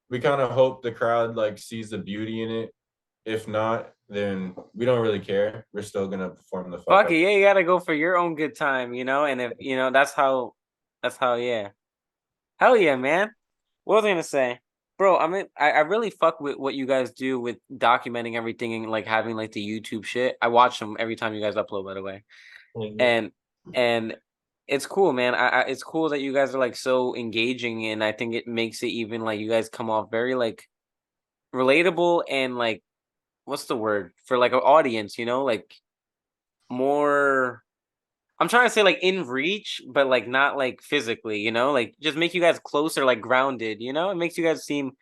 we kind of hope the crowd like sees the beauty in it. If not, then we don't really care. We're still gonna perform the fuck Fuck it, yeah, you gotta go for your own good time, you know. And if you know, that's how, yeah, hell yeah, man. What was I gonna say, bro? I mean, I really fuck with what you guys do with documenting everything and like having like the YouTube shit. I watch them every time you guys upload, by the way, and it's cool, man. It's cool that you guys are like so engaging, and I think it makes it even like you guys come off very like relatable and like what's the word for like an audience, you know, like more. I'm trying to say like in reach, but like not like physically, you know, like just make you guys closer, like grounded, you know. It makes you guys seem,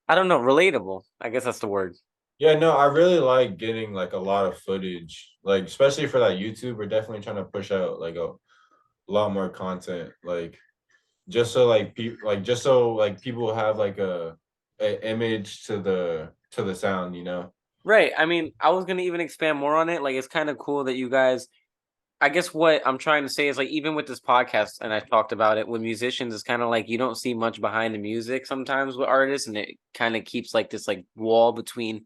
I don't know, relatable. I guess that's the word. Yeah, no, I really like getting like a lot of footage, like especially for that YouTube. We're definitely trying to push out like a lot more content, like just so like people have like a image to the sound, you know. Right. I mean, I was gonna even expand more on it. Like, it's kind of cool that you guys. I guess what I'm trying to say is like even with this podcast, and I talked about it with musicians, it's kind of like you don't see much behind the music sometimes with artists, and it kind of keeps like this like wall between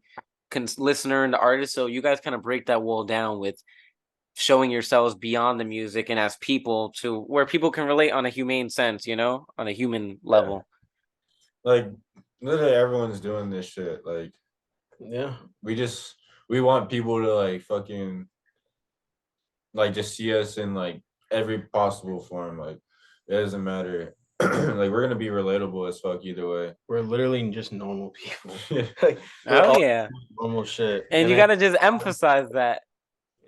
listener and the artist. So you guys kind of break that wall down with showing yourselves beyond the music and as people to where people can relate on a humane sense, you know, on a human level. Like literally everyone's doing this shit. Like, Yeah. we want people to like fucking like just see us in like every possible form. Like, it doesn't matter. Like, we're gonna be relatable as fuck either way. We're literally just normal people. Like, we're Oh all yeah, normal shit. and you gotta just emphasize that.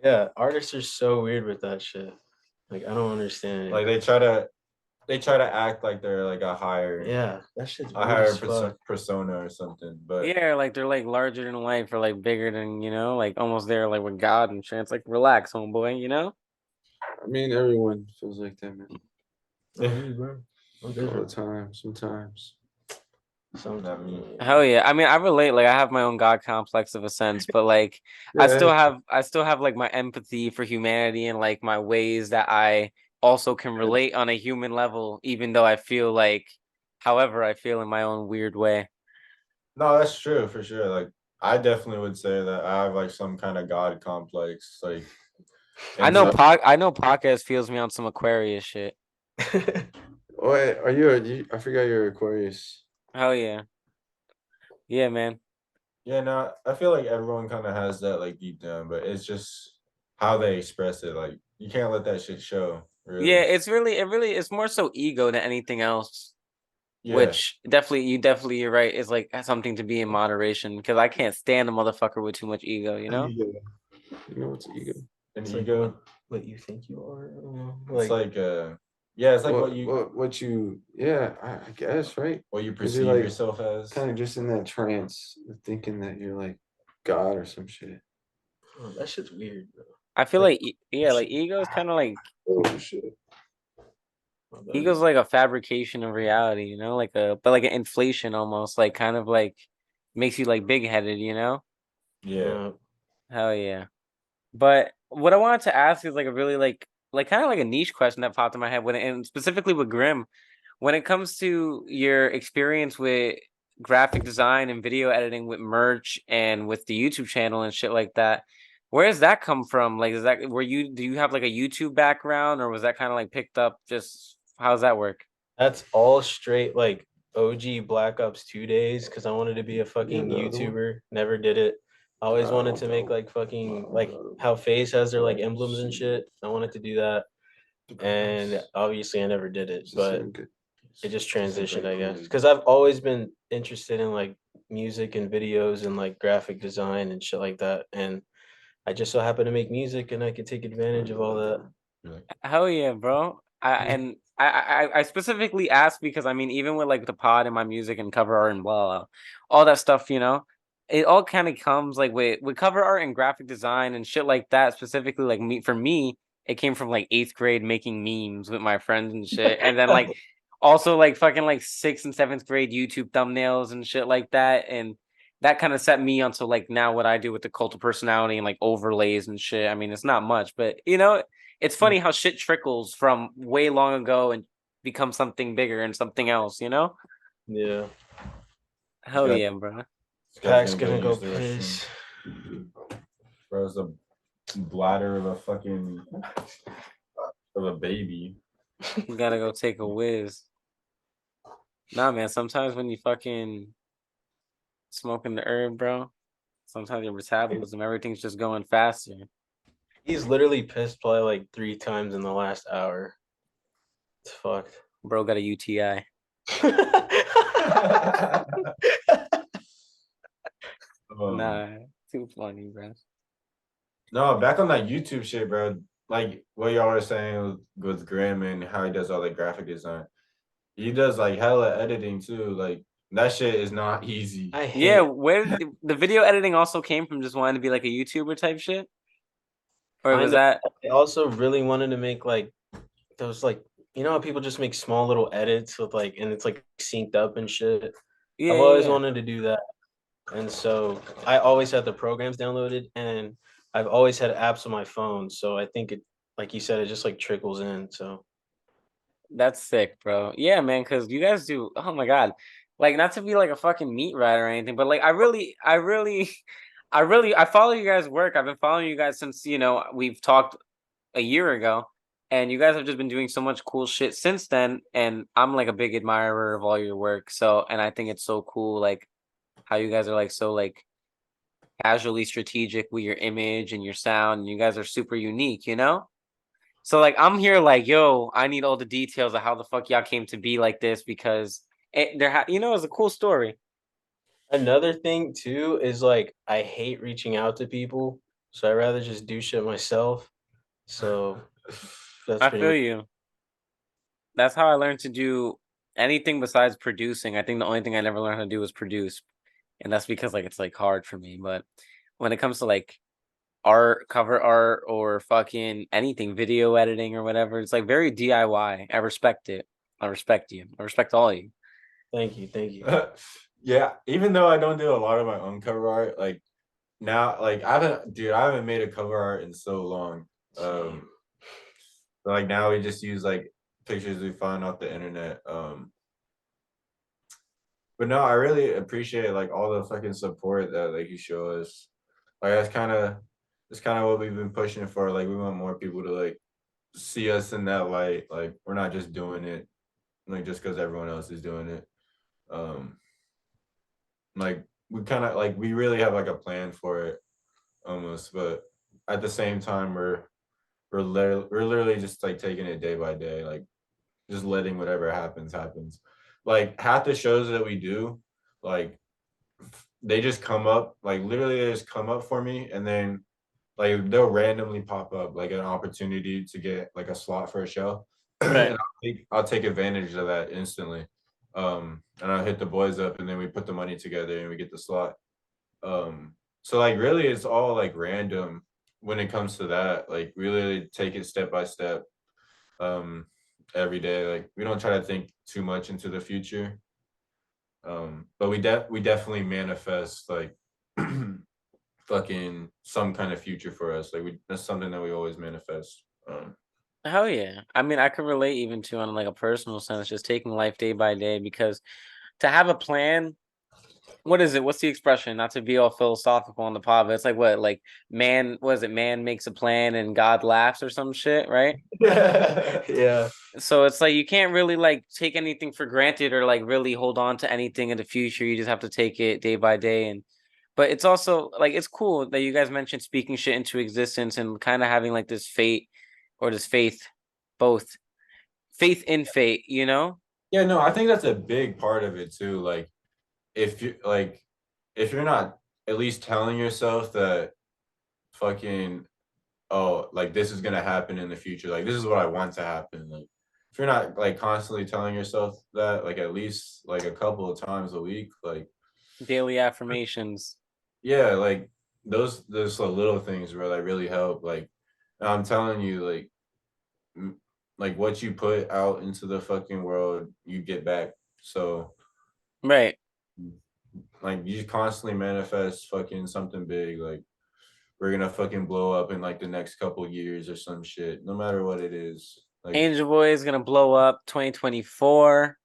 Yeah, artists are so weird with that shit. Like, I don't understand it. Like, they try to act like they're like a higher Yeah, that shit's a weird higher as fuck. persona or something. But Yeah, like they're like larger than life or like bigger than, like almost there like with God and shit. It's like relax, homeboy, you know? I mean, everyone feels like that, man. Not me, bro. I'm All the different. time, sometimes. not me. Hell yeah. I mean, I relate. Like I have my own God complex of a sense, but like I Yeah, still have like my empathy for humanity and like my ways that I also can relate on a human level, even though I feel like however I feel in my own weird way. No, that's true for sure. Like, I definitely would say that I have like some kind of God complex. Like, I and know so I know Pakez feels me on some Aquarius shit. Wait, are you? I forgot you're Aquarius. Hell yeah. Yeah, man. yeah, no, I feel like everyone kind of has that like deep down, but it's just how they express it. Like, you can't let that shit show. Yeah, Really. it's more so ego than anything else. Yeah. Which you're right, is like something to be in moderation because I can't stand a motherfucker with too much ego, you know? Ego. You know what's ego? An It's like ego. what you think you are. I don't know. It's Like, like yeah, it's like What you? Yeah, I guess right. what you 'Cause you're perceive like yourself as. kind of just in that trance, thinking that you're like God or some shit. oh, that shit's weird, bro. I feel Like, like ego is kind of like Oh shit. my bad. ego's like a fabrication of reality, you know? Like an inflation almost, like kind of like makes you like big headed, you know? Yeah. Hell yeah. But what I wanted to ask is like a really like kind of like a niche question that popped in my head when and specifically with Grim, when it comes to your experience with graphic design and video editing with merch and with the YouTube channel and shit like that, where does that come from? Like, is that do you have like a YouTube background or was that kind of like picked up just how does that work? That's all straight like OG Black Ops 2 days because I wanted to be a fucking the other one? YouTuber. Never did it. I always wanted Oh, to make no. like fucking like how FaZe has their like emblems and shit. I wanted to do that. And obviously I never did it, but it just transitioned, I guess. Because I've always been interested in like music and videos and like graphic design and shit like that. And I just so happen to make music and I could take advantage of all that. Hell yeah, bro. I specifically asked because I mean, even with like the pod and my music and cover art and blah, blah, all that stuff, it all kind of comes like with cover art and graphic design and shit like that. Specifically, like for me, it came from like 8th grade making memes with my friends and shit, and then like also like fucking like 6th and 7th grade YouTube thumbnails and shit like that, and that kind of set me onto like now what I do with the cult of personality and like overlays and shit. I mean, it's not much, but it's funny how shit trickles from way long ago and becomes something bigger and something else, you know? Yeah. Hell Yeah. yeah, bro. Pack's gonna go piss. Bro, it's a bladder of a fucking of a baby. You gotta go take a whiz. Nah, man, sometimes when you fucking smoking the herb, bro, sometimes your metabolism, everything's just going faster. He's literally pissed probably like 3 times in the last hour. It's fucked. Bro got a UTI. Nah, too funny, bro. No, back on that YouTube shit, bro. Like what y'all were saying with Graham and how he does all the graphic design. He does like hella editing too. Like, that shit is not easy. I hate Yeah, where the video editing also came from just wanting to be like a YouTuber type shit? Or was that I also really wanted to make like those like how people just make small little edits with like and it's like synced up and shit. yeah, I've yeah, always yeah. wanted to do that. And so I always had the programs downloaded and I've always had apps on my phone. So I think it like you said, it just like trickles in. So That's sick, bro. Yeah, man, because you guys do. Oh my god, like not to be like a fucking meat rat or anything, but like I follow you guys' work. I've been following you guys since we've talked a year ago, And you guys have just been doing so much cool shit since then. And I'm like a big admirer of all your work. So, and I think it's so cool, like how you guys are like so like casually strategic with your image and your sound. And you guys are super unique, you know? So like I'm here like, yo, I need all the details of how the fuck y'all came to be like this because it's a cool story. Another thing too is like I hate reaching out to people, so I'd rather just do shit myself. So that's I pretty feel much you. That's how I learned to do anything besides producing. I think the only thing I never learned how to do was produce. And that's because like it's like hard for me. But when it comes to like art, cover art, or fucking anything, video editing or whatever, it's like very DIY. I respect it. I respect you. I respect all of you. Thank you. Yeah, even though I don't do a lot of my own cover art, like now, like I haven't made a cover art in so long. But like now we just use like pictures we find off the internet. But no, I really appreciate like all the fucking support that like you show us. Like that's kind of what we've been pushing for. Like we want more people to like see us in that light. Like we're not just doing it like just because everyone else is doing it. Um, like we kind of like we really have like a plan for it almost, but at the same time we're literally just like taking it day by day, like just letting whatever happens. Like half the shows that we do, like they just come up, like literally they just come up for me, and then like they'll randomly pop up like an opportunity to get like a slot for a show. Right. And I'll take advantage of that instantly. And I'll hit the boys up and then we put the money together and we get the slot. So like really it's all like random when it comes to that. Like we really take it step by step. Every day. Like we don't try to think too much into the future. But we definitely manifest like fucking some kind of future for us. Like that's something that we always manifest. Hell yeah. I mean, I could relate even to on like a personal sense, just taking life day by day because to have a plan, what is it? What's the expression? Not to be all philosophical on the pod, but it's like what, like man, was it man makes a plan and God laughs or some shit, right? yeah. So it's like you can't really like take anything for granted or like really hold on to anything in the future. You just have to take it day by day. And but it's also like it's cool that you guys mentioned speaking shit into existence and kind of having like this fate or this faith, both faith in fate, you know? Yeah, no, I think that's a big part of it too. If you like if you're not at least telling yourself that fucking oh like this is gonna happen in the future, like this is what I want to happen, like if you're not like constantly telling yourself that like at least like a couple of times a week, like Daily affirmations. yeah, like those little things where like really help. Like I'm telling you, like what you put out into the fucking world, you get back. So Right. like you constantly manifest fucking something big. Like we're gonna fucking blow up in like the next couple years or some shit, no matter what it is. Like Angel Boy is gonna blow up 2024.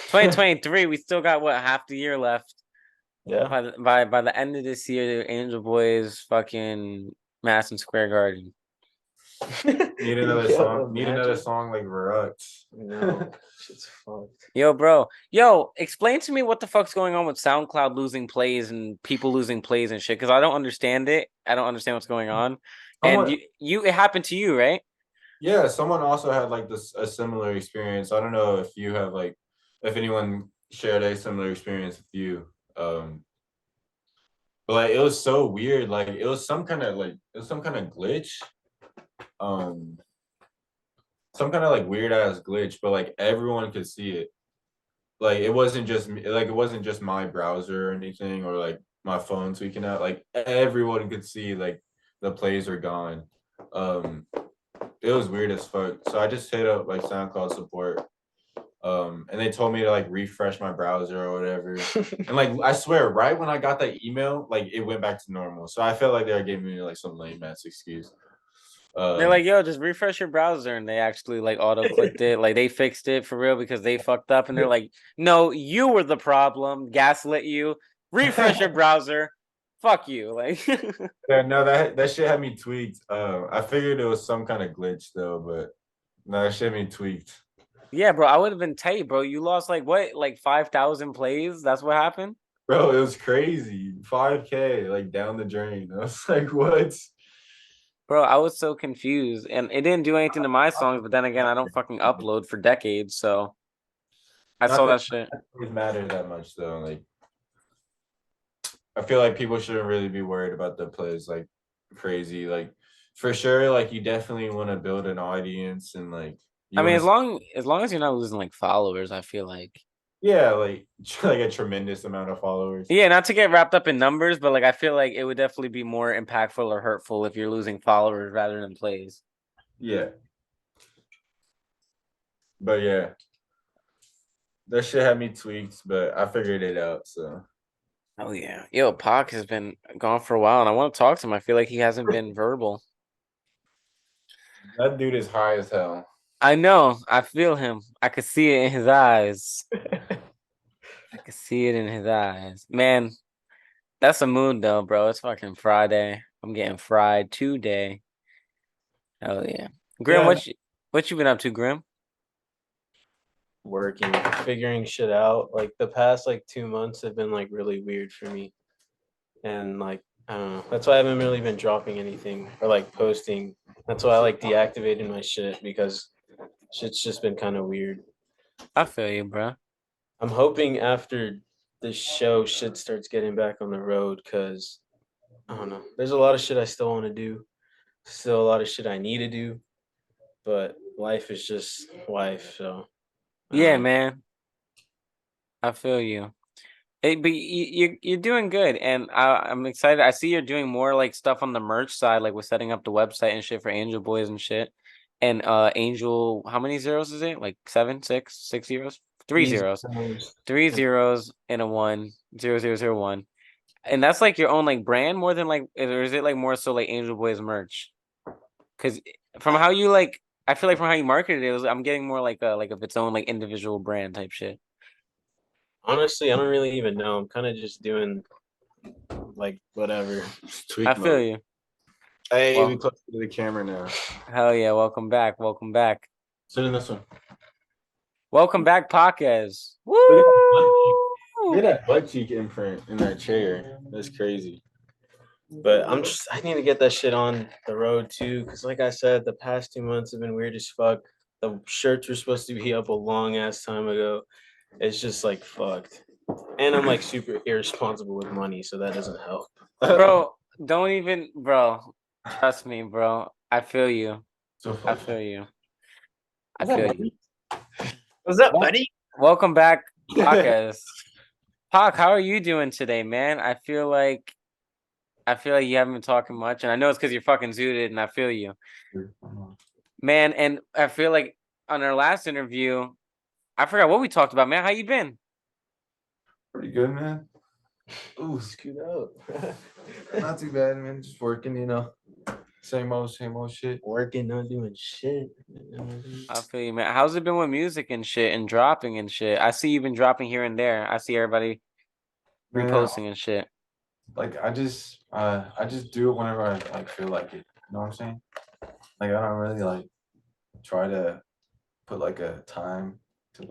2023, we still got what, half the year left. Yeah. By the end of this year, Angel Boys fucking Madison Square Garden. need another song. Need another song like Verux. No, shit's fucked. Yo, bro. Yo, explain to me what the fuck's going on with SoundCloud losing plays and people losing plays and shit, because I don't understand it. I don't understand what's going on. And it happened to you, right? Yeah, someone also had like a similar experience. I don't know if you have like if anyone shared a similar experience with you. But like it was so weird. Like it was some kind of glitch. Um some kind of like weird ass glitch, but like everyone could see it. Like it wasn't just me, like it wasn't just my browser or anything or like my phone tweaking out. Like everyone could see like the plays are gone. It was weird as fuck. So I just hit up like SoundCloud support. And they told me to like refresh my browser or whatever. And like I swear, right when I got that email, like it went back to normal. So I felt like they were giving me like some lame ass excuse. They're like, yo, just refresh your browser, and they actually like auto clicked it, like they fixed it for real because they fucked up, and they're like, no, you were the problem, gaslit you, refresh your browser, fuck you, like. Yeah, no, that shit had me tweaked. I figured it was some kind of glitch though, but No, it should be tweaked. Yeah, bro, I would have been tight, bro. You lost like what, like 5,000 plays? That's what happened, Bro, it was crazy. 5K, like down the drain. I was like, what? bro. I was so confused, and it didn't do anything to my songs. But then again, I don't fucking upload for decades, so I Not saw that that shit. it matters that much though. Like, I feel like people shouldn't really be worried about the plays like crazy. Like, for sure, like you definitely want to build an audience and like you I mean, want as long as you're not losing like followers, I feel like. yeah, like like a tremendous amount of followers. Yeah, not to get wrapped up in numbers, but like I feel like it would definitely be more impactful or hurtful if you're losing followers rather than plays. Yeah. But yeah. That shit had me tweaked, but I figured it out, so Oh yeah. Yo, Pac has been gone for a while and I want to talk to him. I feel like he hasn't been verbal. that dude is high as hell. I know. I feel him. I could see it in his eyes. I could see it in his eyes. Man, that's a mood though, bro. It's fucking Friday. I'm getting fried today. Oh yeah. Grim, Yeah. what you been up to, Grim? Working, figuring shit out. Like the past like 2 months have been like really weird for me. And like I don't know. That's why I haven't really been dropping anything or like posting. That's why I like deactivated my shit because shit's just been kind of weird. I feel you, bro. I'm hoping after this show shit starts getting back on the road because I don't know. There's a lot of shit I still want to do. Still a lot of shit I need to do. But life is just life, so Yeah, man. I feel you. But you're doing good, and I'm excited. I see you're doing more like stuff on the merch side, like with setting up the website and shit for Angel Boys and shit. And Angel, how many zeros is it? Like 7, 6 zeros, 3 zeros, 3 zeros and a 1, 0, 0, 0, 1. And that's like your own like brand more than like, or is it like more so like Angel Boys merch? Because from how you like, I feel like from how you marketed it, I'm getting more like of its own like individual brand type shit. honestly, I don't really even know. I'm kind of just doing like whatever. I feel you. Hey, Well- we close to the camera now. Hell yeah! Welcome back. Welcome back. Sit in this one. Welcome back, Pakez. Woo! Look at that butt cheek imprint in that chair. That's crazy. But I need to get that shit on the road too, because like I said, the past 2 months have been weird as fuck. The shirts were supposed to be up a long ass time ago. It's just like fucked. And I'm like super irresponsible with money, so that doesn't help. Bro, don't even, bro. Trust me, bro. I feel you. I feel you. I feel you. What's up, buddy? Welcome back, Pakez. Pak, how are you doing today, man? I feel like you haven't been talking much, and I know it's because you're fucking zooted, and I feel you, man. And I feel like on our last interview, I forgot what we talked about, man. How you been? Pretty good, man. Ooh, scoot up. Not too bad, man. Just working, you know. Same old shit. Working, not doing shit. I feel you, man. How's it been with music and shit and dropping and shit? I see you've been dropping here and there. I see everybody Man, reposting and shit. Like I just do it whenever I like feel like it. You know what I'm saying? Like I don't really like try to put like a time to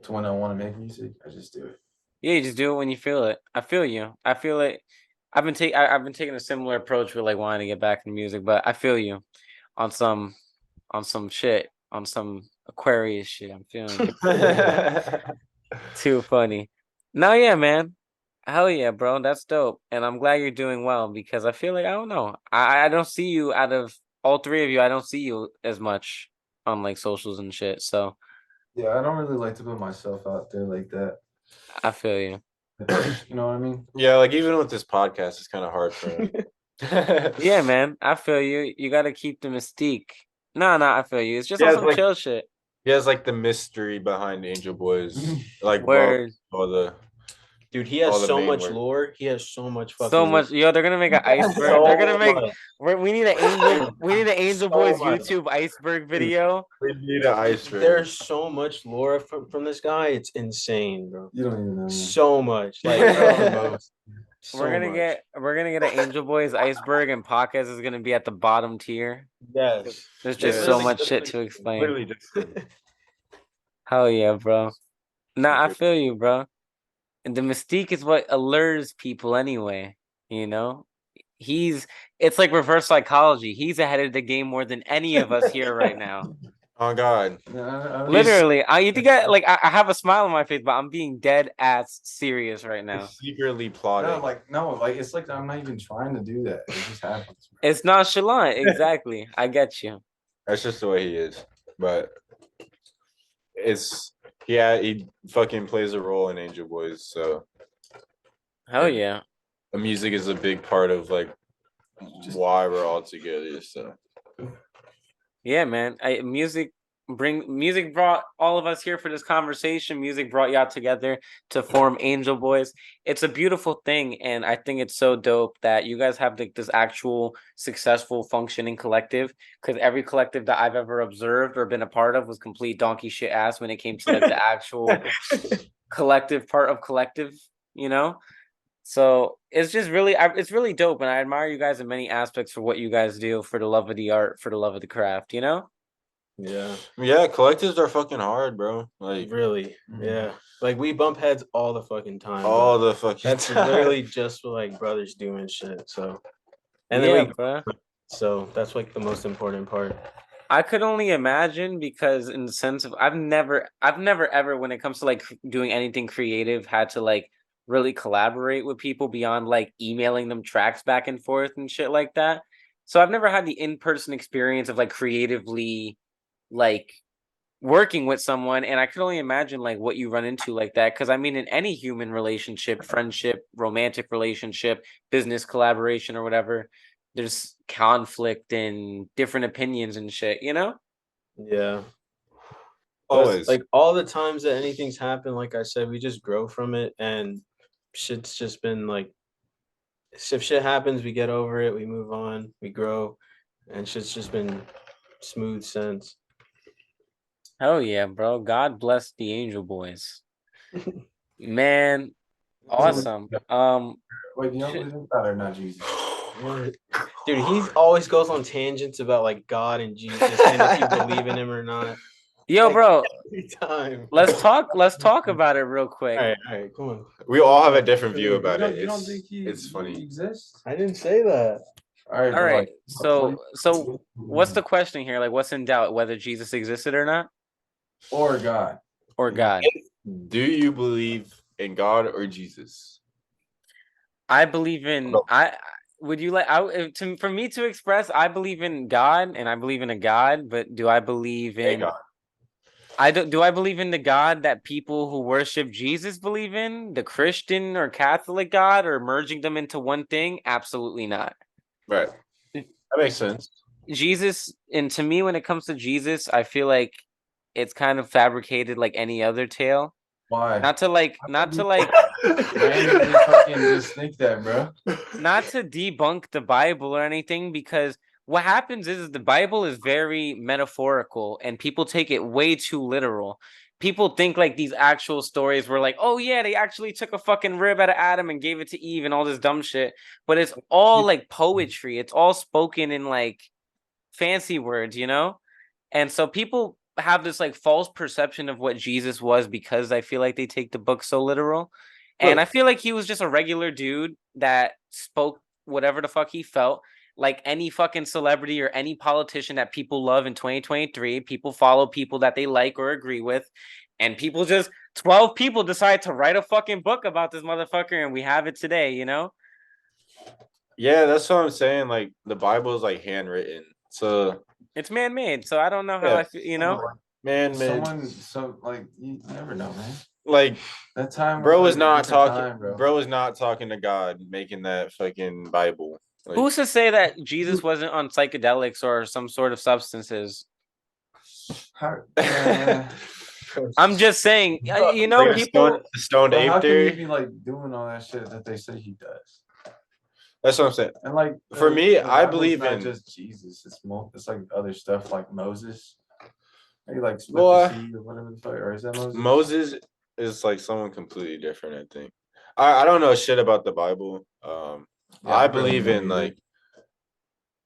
when I want to make music. I just do it. Yeah, you just do it when you feel it. I feel you. I feel it. I've been taking a similar approach with like wanting to get back into music, but I feel you on some shit, on some Aquarius shit. I'm feeling you. Too funny. No, yeah, man. Hell yeah, bro. That's dope. And I'm glad you're doing well because I feel like I don't know. I don't see you out of all three of you, I don't see you as much on like socials and shit. So Yeah, I don't really like to put myself out there like that. I feel you. You know what I mean? Yeah, like even with this podcast, it's kind of hard for him. Yeah, man. I feel you. You gotta keep the mystique. No, I feel you. It's just Yeah, on it's some like- chill shit. He has like the mystery behind Angel Boys, like Word. all the Dude, he has All the so main much work. lore. He has so much fucking So much. Yo, they're gonna make an iceberg. So They're gonna make. much. We need an angel. We need an Angel So Boys much. YouTube iceberg video. we need an iceberg. There's so much lore from this guy. It's insane, bro. You don't even know. Man. So much. Like, Yeah. So we're gonna much. get an Angel Boys iceberg, and Pakez is gonna be at the bottom tier. Yes. There's Yeah, just so it's much shit to explain. Literally just Hell yeah, bro. Nah, I Secret. feel you, bro. And the mystique is what allures people anyway, you know? It's like reverse psychology. He's ahead of the game more than any of us here right now. Oh God. Literally, you think I have a smile on my face, but I'm being dead ass serious right now. He's secretly plotting. No, it's like I'm not even trying to do that. It just happens. It's nonchalant, exactly. I get you. That's just the way he is. But he fucking plays a role in Angel Boys, so Hell yeah. the music is a big part of like why we're all together. So Yeah, man. Music brought all of us here for this conversation. Music brought y'all together to form Angel Boys. It's a beautiful thing, and I think it's so dope that you guys have like this actual successful functioning collective. Because every collective that I've ever observed or been a part of was complete donkey shit ass when it came to like the actual collective part of collective, you know. So it's just really, it's really dope, and I admire you guys in many aspects for what you guys do, for the love of the art, for the love of the craft, you know? Yeah. yeah, collectives are fucking hard, bro. Like Really. Yeah. Like we bump heads all the fucking time. bro. all the fucking That's time. literally just for like brothers doing shit. So and yeah, then bro. so that's like the most important part. I could only imagine because in the sense of I've never ever when it comes to like doing anything creative had to like really collaborate with people beyond like emailing them tracks back and forth and shit like that. So I've never had the in-person experience of like creatively like working with someone, and I could only imagine like what you run into like that, because I mean in any human relationship, friendship, romantic relationship, business collaboration or whatever, there's conflict and different opinions and shit, you know? Yeah. But Always. like all the times that anything's happened, like I said, we just grow from it, and shit's just been like if shit happens, we get over it, we move on, we grow, and shit's just been smooth since. Hell yeah, bro. God bless the Angel Boys. Man, awesome. Wait, you don't shit. believe in God or not, Jesus? Dude, he always goes on tangents about like God and Jesus and if you believe in him or not. Yo, Like, bro, every time. let's talk about it real quick. All right, come on. We all have a different view You about don't- it. You don't think It's he funny. exists? I didn't say that. All right. All right. So what's the question here? Like, what's in doubt? Whether Jesus existed or not? or God? Or God? Do you believe in God or Jesus? I believe in No. would you like for me to express I believe in God and I believe in a God, but do I believe in God. do I believe in the God that people who worship Jesus believe in, the Christian or Catholic God, or merging them into one thing? Absolutely not. Right. That makes sense. Jesus, and to me when it comes to Jesus, I feel like it's kind of fabricated like any other tale. Why? Not to randomly fucking just think that, bro. not to debunk the Bible or anything, because what happens is the Bible is very metaphorical and people take it way too literal. People think like these actual stories were like, oh yeah, they actually took a fucking rib out of Adam and gave it to Eve and all this dumb shit. But it's all like poetry. It's all spoken in like fancy words, you know? And so people have this like false perception of what Jesus was because I feel like they take the book so literal. And I feel like he was just a regular dude that spoke whatever the fuck he felt. Like any fucking celebrity or any politician that people love in 2023, people follow people that they like or agree with. And people just 12 people decide to write a fucking book about this motherfucker, and we have it today, you know? Yeah, that's what I'm saying. Like the Bible is like handwritten. So it's man-made. So I don't know how I feel, you know? Man. You never know, man. Like that time, bro was not talking. Time, bro was not talking to God, making that fucking Bible. Like, who's to say that Jesus wasn't on psychedelics or some sort of substances? I'm just saying, you know, like people stoned ape how can theory. he be like doing all that shit that they say he does? That's what I'm saying. And like for me, I believe not in just Jesus. It's like other stuff like Moses. Maybe like split Well, the sea or whatever the fuck, or is that Moses? Moses is like someone completely different, I think. I don't know shit about the Bible. Yeah, I I barely believe know in either. like,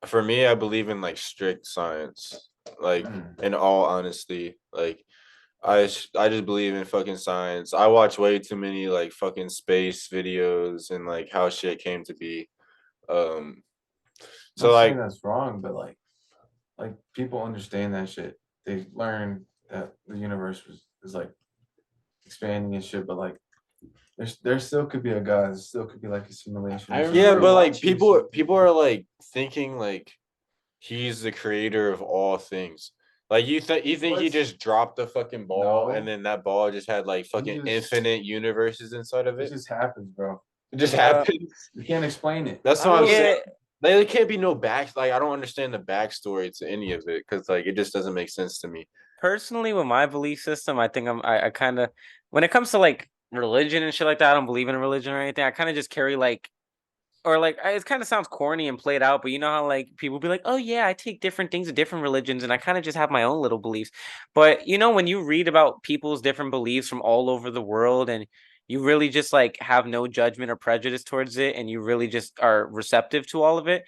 for me, I believe in like strict science. Like, in all honesty, like I just believe in fucking science. I watch way too many like fucking space videos and like how shit came to be. Um, I'm so not saying like, that's wrong, but like people understand that shit. They learn that the universe is like expanding and shit, but like there still could be a God. There still could be like a simulation. I or some yeah, shit. but like watching people are like thinking like he's the creator of all things. Like you think he What? just dropped the fucking ball No. and then that ball just had like fucking just- infinite universes inside of It it? just happens, bro. It just Uh, happens. You can't explain it. That's what I'm yeah, saying. There can't be no back. Like I don't understand the backstory to any of it because like it just doesn't make sense to me. personally, with my belief system, I think I kind of, when it comes to like religion and shit like that, I don't believe in religion or anything. I kind of just carry like, or like, it kind of sounds corny and played out, but you know how like people be like, oh yeah, I take different things of different religions, and I kind of just have my own little beliefs. But you know, when you read about people's different beliefs from all over the world, and you really just like have no judgment or prejudice towards it, and you really just are receptive to all of it,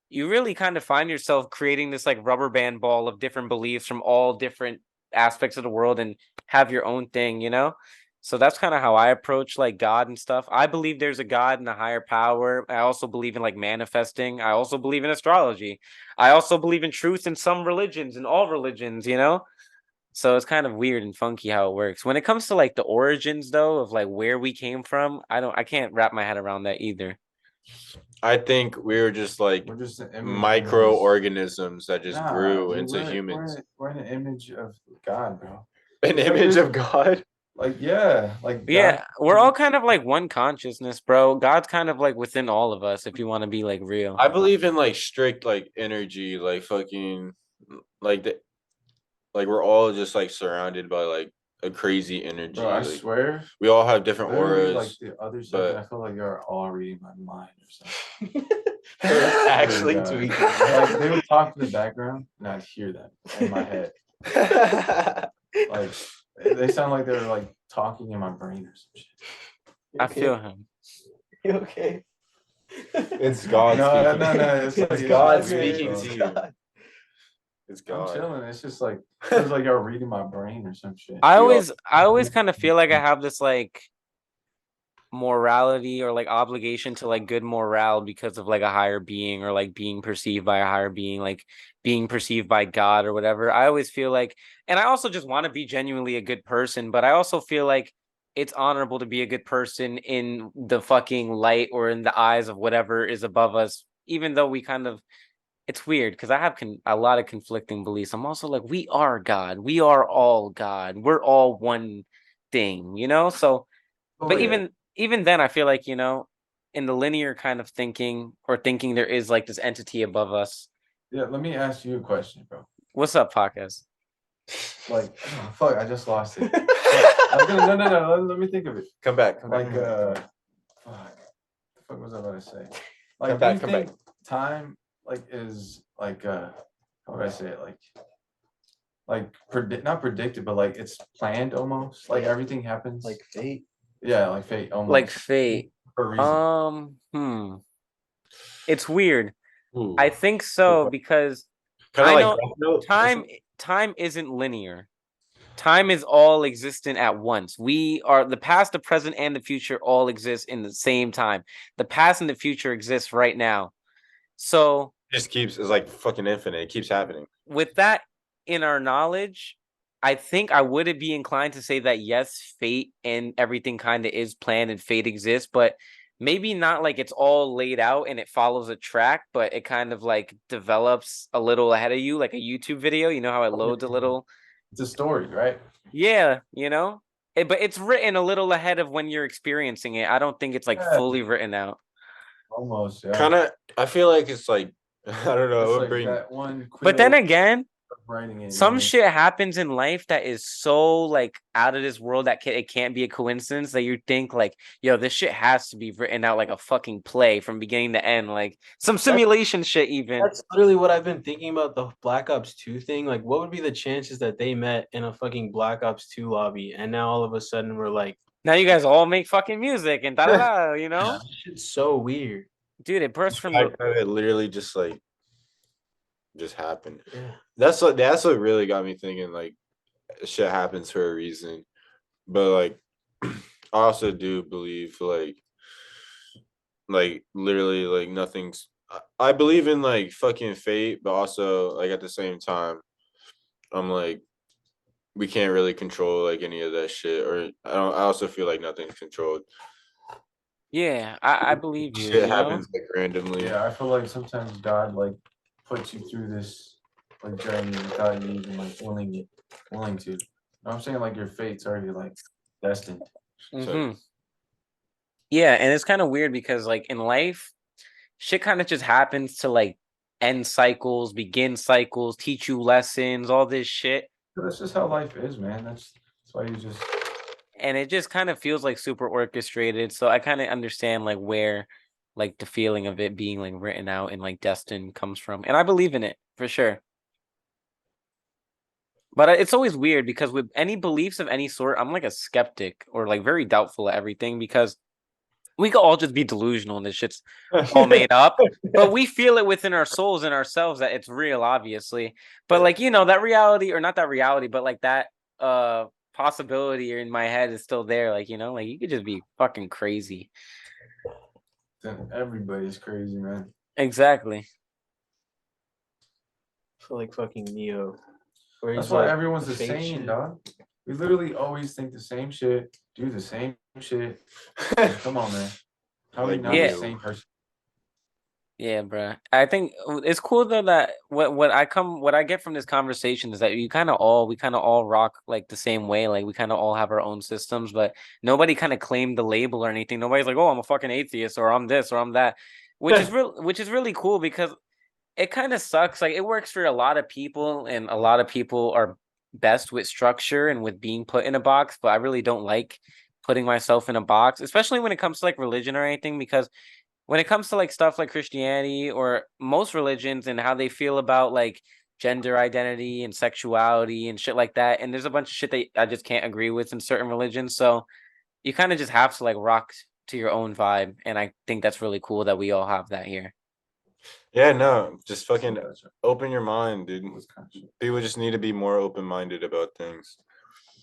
you really kind of find yourself creating this like rubber band ball of different beliefs from all different aspects of the world and have your own thing, you know? So that's kind of how I approach like God and stuff. I believe there's a God and a higher power. I also believe in like manifesting. I also believe in astrology. I also believe in truth in some religions, in all religions, you know? So it's kind of weird and funky how it works. When it comes to like the origins though of like where we came from, I can't wrap my head around that either. I think we were just like We're just an image. microorganisms that just Nah, grew dude, into humans. We're in the image of God, bro. An Like, image of God. Like yeah, like God. Yeah, we're all kind of like one consciousness, bro. God's kind of like within all of us if you want to be like real. I believe in like strict like energy, like fucking like the like we're all just like surrounded by like a crazy energy. Bro, I Like swear, we all have different literally, like auras. the other second, but- I feel like you're all reading my mind or something. Actually God. tweaking. Like they would talk in the background, and I'd hear them in my head. Like they sound like they're like talking in my brain or some shit. I feel him. You okay? It's God No, speaking. it's like It's it's God weird, speaking bro. to you. It's I'm God. chilling. It's just like it feels like you're reading my brain or some shit. I always kind of feel like I have this like morality or like obligation to like good morale because of like a higher being or like being perceived by a higher being, like being perceived by God or whatever. I always feel like, and I also just want to be genuinely a good person, but I also feel like it's honorable to be a good person in the fucking light or in the eyes of whatever is above us, even though we kind of, it's weird because I have a lot of conflicting beliefs. I'm also like, we are God. We are all God. We're all one thing, you know? So, but even then, I feel like, you know, in the linear kind of thinking or thinking there is like this entity above us. Yeah, let me ask you a question, bro. What's up, Pakez? Like, oh, fuck, I just lost it. I was gonna, no. Let me think of it. Come back. Come Like, back. fuck, the fuck was I about to say? Like, Come do back, you come think back. time like is like how would I say it? Like not predicted, but like it's planned almost. Like everything happens. Like fate. Yeah, like fate almost. Like fate. For a reason. It's weird. Ooh. I think so because Kinda I like know Death Note. time isn't linear. Time is all existent at once. We are the past, the present, and the future all exist in the same time. The past and the future exist right now. So Just keeps it's like fucking infinite. It keeps happening. with that in our knowledge, I think I would be inclined to say that yes, fate and everything kind of is planned and fate exists, but maybe not like it's all laid out and it follows a track, but it kind of like develops a little ahead of you, like a YouTube video. You know how it loads a little. It's a story, right? Yeah, you know, but it's written a little ahead of when you're experiencing it. I don't think it's like Yeah. fully written out. Almost, yeah. Kinda I feel like it's like I don't know. It's It would like bring that one. But then again, writing it. some shit happens in life that is so like out of this world that it can't be a coincidence that you think like, yo, this shit has to be written out like a fucking play from beginning to end, like some simulation shit even. That's literally what I've been thinking about the Black Ops 2 thing. Like, what would be the chances that they met in a fucking Black Ops 2 lobby and now all of a sudden we're like Now you guys all make fucking music and da da da, you know? Shit's so weird. Dude, it burst from Like, the it literally just like just happened. Yeah. That's what really got me thinking. Like, shit happens for a reason. But like, I also do believe like literally like nothing's. I believe in like fucking fate, but also like at the same time, I'm like we can't really control like any of that shit. Or I also feel like nothing's controlled. Yeah, I believe you, Shit you know? happens like randomly. Yeah, I feel like sometimes God like puts you through this like journey without you even like willing to. You know what I'm saying? Like your fate's already like destined. Mm-hmm. Yeah, and it's kind of weird because like in life, shit kind of just happens to like end cycles, begin cycles, teach you lessons, all this shit. But that's just how life is, man. That's why you just And it just kind of feels like super orchestrated. So I kind of understand like where like the feeling of it being like written out and like destined comes from. And I believe in it for sure. But it's always weird because with any beliefs of any sort, I'm like a skeptic or like very doubtful of everything because we could all just be delusional and this shit's all made up. But we feel it within our souls and ourselves that it's real, obviously. But like, you know, that reality or not that reality, but like that possibility in my head is still there. Like, you know, like you could just be fucking crazy. then everybody's crazy, man. Exactly. I feel like fucking Neo. Where That's he's why like, everyone's the fake same, shit. dog. We literally always think the same shit, do the same shit. Like, come on, man. How are we Like, not yeah. the same person? Yeah, bruh. I think it's cool though that what I get from this conversation is that we kind of all rock like the same way. Like we kind of all have our own systems, but nobody kind of claimed the label or anything. Nobody's like, "Oh, I'm a fucking atheist," or "I'm this," or "I'm that," which is really cool because it kind of sucks. Like it works for a lot of people, and a lot of people are best with structure and with being put in a box. But I really don't like putting myself in a box, especially when it comes to like religion or anything, because when it comes to like stuff like Christianity or most religions and how they feel about like gender identity and sexuality and shit like that, and there's a bunch of shit that I just can't agree with in certain religions. So you kind of just have to like rock to your own vibe, and I think that's really cool that we all have that here. Yeah, no, just fucking open your mind, dude. People just need to be more open-minded about things.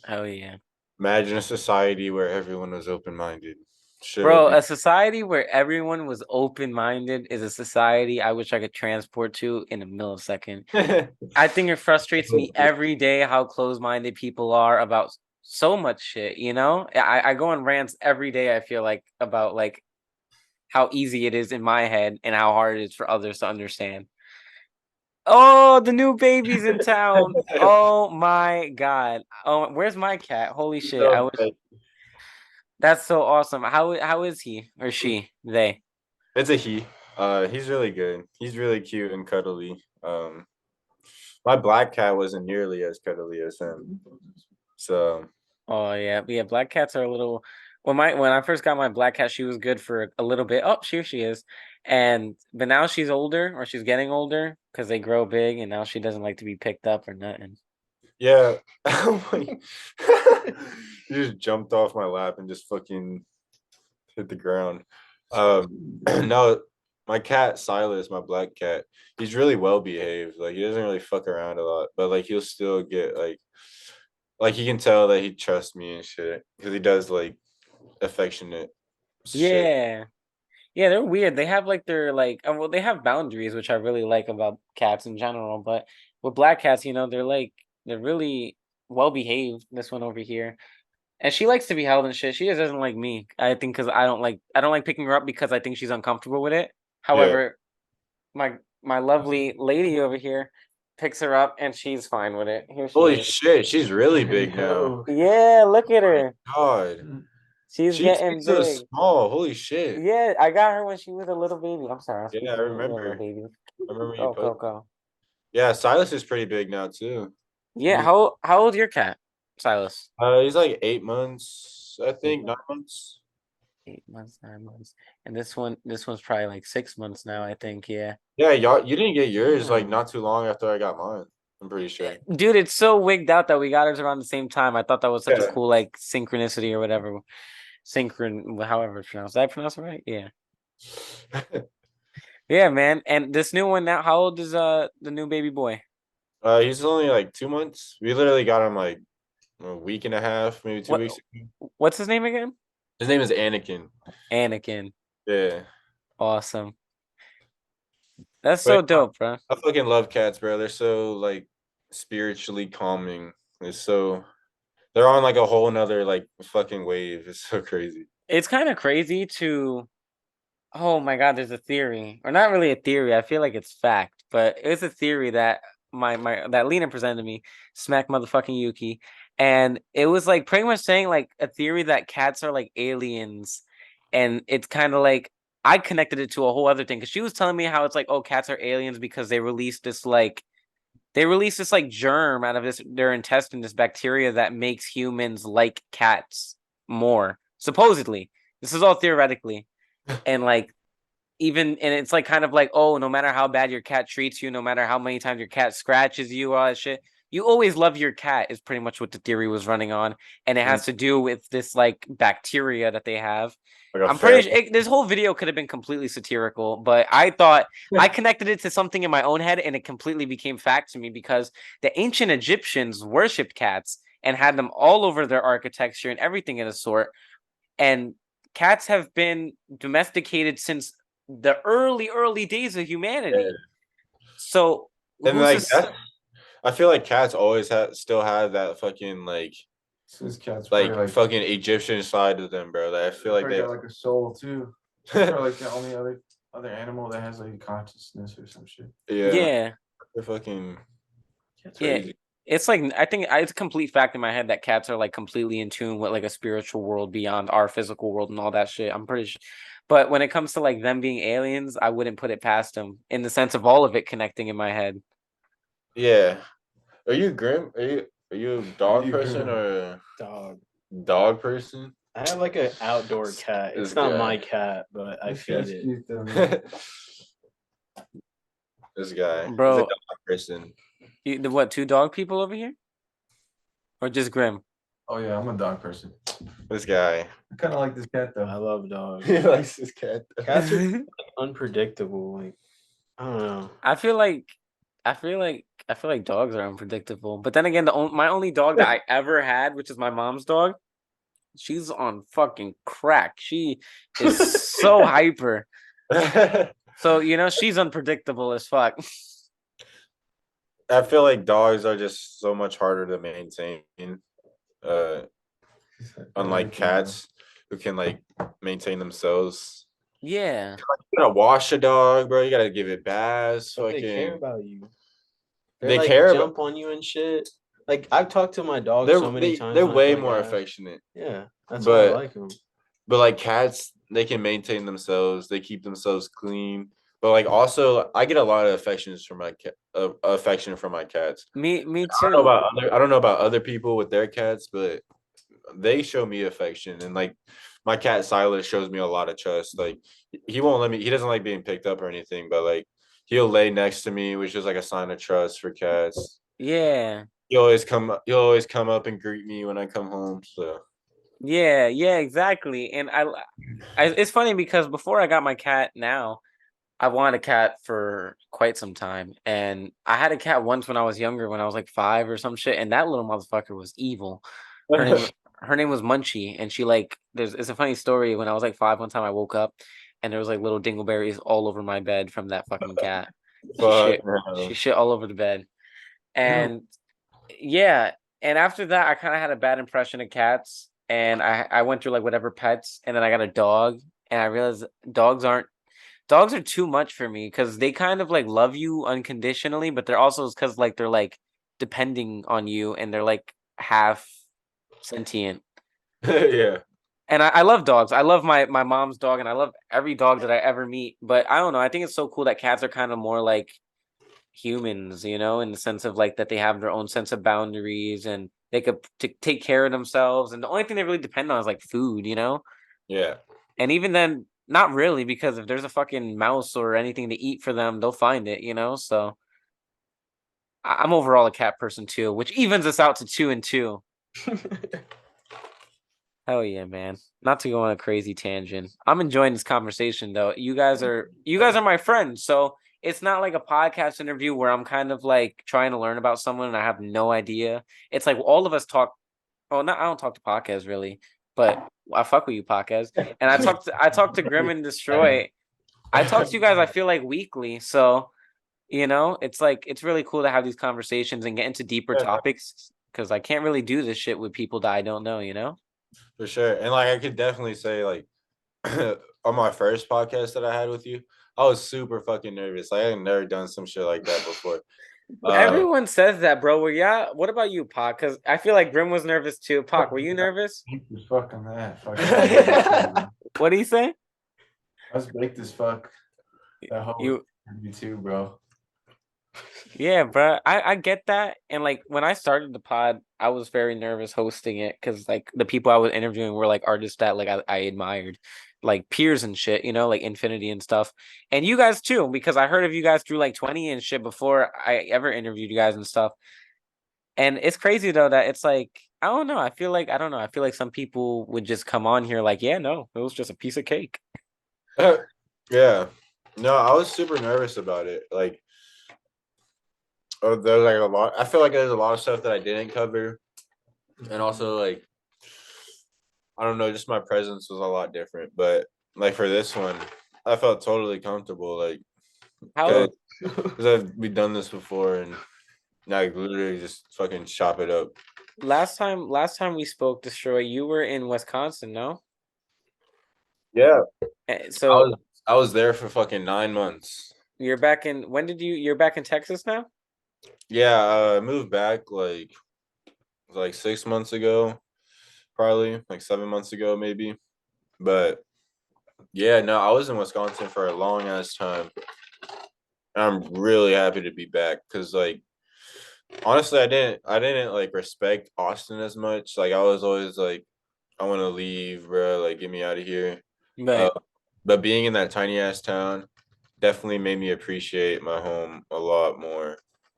Oh yeah. Imagine a society where everyone was open-minded. Shit Bro, would a society where everyone was open-minded is a society I wish I could transport to in a millisecond. be. I think it frustrates me every day how close-minded people are about so much shit, you know? I go on rants every day, I feel like, about like how easy it is in my head and how hard it is for others to understand. Oh, the new baby's in town. Oh my God. Oh, where's my cat? Holy shit. I wish that's so awesome. How is he or she? They. It's a he. He's really good. He's really cute and cuddly. My black cat wasn't nearly as cuddly as him. So Oh yeah, but yeah. Black cats are a little. When I first got my black cat, she was good for a little bit. Oh, here she is, but now she's older or she's getting older because they grow big, and now she doesn't like to be picked up or nothing. yeah. He just jumped off my lap and just fucking hit the ground. No, my cat Silas, my black cat, he's really well behaved. Like he doesn't really fuck around a lot, but like he'll still get like he can tell that he trusts me and shit because he does like affectionate shit. Yeah, yeah. They're weird. They have like their like. Well, they have boundaries, which I really like about cats in general. But with black cats, you know, they're really well behaved. This one over here. And she likes to be held and shit. She just doesn't like me. I think because I don't like picking her up because I think she's uncomfortable with it. Yeah. However, my lovely lady over here picks her up and she's fine with it. Here she Holy is. shit, she's really big now. Yeah, look at her. God, She's she's getting so big. small. Holy shit. Yeah, I got her when she was a little baby. I'm sorry, I'm speaking Yeah, I to you, little remember. baby. I remember you Go, go, posted. go. Yeah, Silas is pretty big now too. Yeah, how old your cat, Silas? He's like 8 months, I think, 9 months. 8 months, 9 months. And this one's probably like 6 months now, I think. Yeah. Yeah, y'all, you didn't get yours like not too long after I got mine. I'm pretty sure. Dude, it's so wigged out that we got ours around the same time. I thought that was such a Yeah. cool like synchronicity or whatever. However it's pronounced. Did I pronounce it right? Yeah. Yeah, man. And this new one now, how old is the new baby boy? He's only like 2 months. We literally got him like a week and a half, maybe 2 weeks ago. What's his name again? His name is Anakin. Anakin. Yeah. Awesome. That's so dope, bro. I fucking love cats, bro. They're so like spiritually calming. They're on like a whole nother like fucking wave. It's so crazy. It's kind of crazy to oh my god, there's a theory. Or not really a theory. I feel like it's fact, but it's a theory that that Lena presented to me, smack motherfucking Yuki. And it was like pretty much saying like a theory that cats are like aliens. And it's kind of like I connected it to a whole other thing because she was telling me how it's like, oh, cats are aliens because they released this like germ out of their intestine, this bacteria that makes humans like cats more. Supposedly. This is all theoretically. And like and it's like kind of like, oh, no matter how bad your cat treats you, no matter how many times your cat scratches you, all that shit, you always love your cat is pretty much what the theory was running on. And it has to do with this like bacteria that they have. Like I'm pretty sure this whole video could have been completely satirical, but I thought I connected it to something in my own head and it completely became fact to me because the ancient Egyptians worshipped cats and had them all over their architecture and everything of the sort. And cats have been domesticated since the early days of humanity. Yeah. So and like I feel like cats always still have that fucking like cats like fucking Egyptian side to them, bro. Like, I feel like they got like a soul too. They're like the only other animal that has like consciousness or some shit. Yeah. They're fucking crazy. Yeah. It's like I think it's a complete fact in my head that cats are like completely in tune with like a spiritual world beyond our physical world and all that shit. I'm pretty sure. But when it comes to like them being aliens, I wouldn't put it past them in the sense of all of it connecting in my head. Yeah. Are you Grim? Are you a dog person or a dog person? I have like an outdoor cat. It's not my cat, but I feed it. This guy, bro, he's a dog person. What, 2 dog people over here? Or just Grim? Oh yeah, I'm a dog person. This guy. I kind of like this cat though. I love dogs. He likes this cat. Cats are like, unpredictable. Like I don't know. I feel like dogs are unpredictable. But then again, my only dog that I ever had, which is my mom's dog, she's on fucking crack. She is so hyper. So she's unpredictable as fuck. I feel like dogs are just so much harder to maintain. Unlike cats who can like maintain themselves. Yeah. You gotta wash a dog, bro. You gotta give it baths. They care about you. They like, care jump on you and shit. Like I've talked to my dog so many times. They're way more affectionate. Yeah, that's why I like them. But like cats, they can maintain themselves. They keep themselves clean. But like also, I get a lot of affection from my cats. Me too. I don't know about other people with their cats, but they show me affection. And like my cat Silas shows me a lot of trust. Like he won't let me. He doesn't like being picked up or anything, but like he'll lay next to me, which is like a sign of trust for cats. Yeah. He'll always come up and greet me when I come home. So. Yeah, exactly. And I it's funny because before I got my cat now, I wanted a cat for quite some time. And I had a cat once when I was younger, when I was like 5 or some shit, and that little motherfucker was evil. Her name was Munchie, and she like it's a funny story. When I was like 5, one time I woke up and there was like little dingleberries all over my bed from that fucking cat. She shit all over the bed. And yeah, and after that I kind of had a bad impression of cats. And I went through like whatever pets, and then I got a dog, and I realized dogs are too much for me because they kind of like love you unconditionally, but they're also because like they're like depending on you and they're like half sentient. Yeah. And I love dogs. I love my mom's dog, and I love every dog that I ever meet. But I don't know. I think it's so cool that cats are kind of more like humans, in the sense of like that they have their own sense of boundaries and they could take care of themselves, and the only thing they really depend on is like food, Yeah. And even then, not really, because if there's a fucking mouse or anything to eat for them, they'll find it, so I'm overall a cat person too, which evens us out to 2 and 2. Hell yeah, man. Not to go on a crazy tangent. I'm enjoying this conversation though. You guys are my friends, so it's not like a podcast interview where I'm kind of like trying to learn about someone and I have no idea. It's like all of us talk. Oh, I don't talk to Pakez really, but I fuck with you, Pakez. And I talk to Grim and Destroy. I talk to you guys, I feel like weekly. So, it's like it's really cool to have these conversations and get into deeper topics because I can't really do this shit with people that I don't know. For sure. And like I could definitely say like on my first podcast that I had with you, I was super fucking nervous. Like I had never done some shit like that before. Everyone says that, bro. Well, yeah. What about you, Pac? Because I feel like Grim was nervous too. Pac, were you nervous? Fucking that. What do you say? I was baked as fuck. That whole You me too, bro. Yeah, bro. I get that. And like when I started the pod, I was very nervous hosting it because like the people I was interviewing were like artists that like I admired, like peers and shit, like Infinity and stuff. And you guys too, because I heard of you guys through like 20 and shit before I ever interviewed you guys and stuff. And it's crazy though that it's like I don't know. I feel like some people would just come on here like, yeah, no, it was just a piece of cake. Yeah. No, I was super nervous about it. Like there's like a lot. I feel like there's a lot of stuff that I didn't cover, and also like I don't know, just my presence was a lot different. But like for this one, I felt totally comfortable. Like How because we've done this before, and now literally just fucking chop it up. last time we spoke, Destroy, you were in Wisconsin, no? Yeah. So I was there for fucking 9 months. you're back in you're back in Texas now? Yeah, I moved back like 6 months ago, probably like 7 months ago, maybe. But yeah, no, I was in Wisconsin for a long ass time. I'm really happy to be back because like honestly, I didn't like respect Austin as much. Like I was always like, I want to leave, bro. Like get me out of here. Right. But being in that tiny ass town definitely made me appreciate my home a lot more.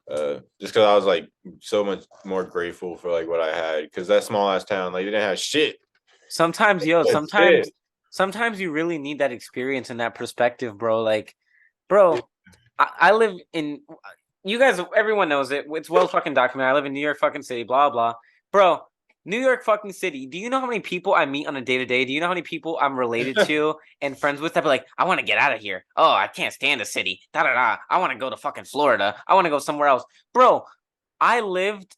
Just because I was like so much more grateful for like what I had. Because that small ass town, like, they didn't have shit. Sometimes, sometimes you really need that experience and that perspective, bro. Like, bro, I live in. You guys, everyone knows it. It's well fucking documented. I live in New York fucking city. Blah blah, bro. New York fucking city. Do you know how many people I meet on a day to day? Do you know how many people I'm related to and friends with that be like, I want to get out of here. Oh, I can't stand the city. Da da da. I want to go to fucking Florida. I want to go somewhere else, bro. I lived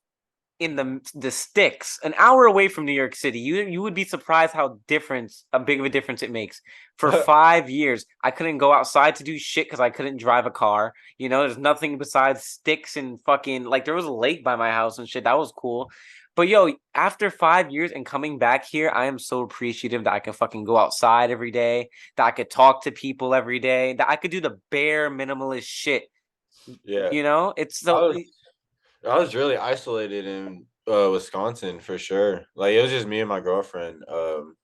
in the sticks, an hour away from New York City. You would be surprised how big of a difference it makes. For 5 years, I couldn't go outside to do shit because I couldn't drive a car. There's nothing besides sticks and fucking like there was a lake by my house and shit. That was cool. But yo, after 5 years and coming back here, I am so appreciative that I can fucking go outside every day, that I could talk to people every day, that I could do the bare minimalist shit. Yeah. It's so. I was really isolated in Wisconsin for sure. Like it was just me and my girlfriend. And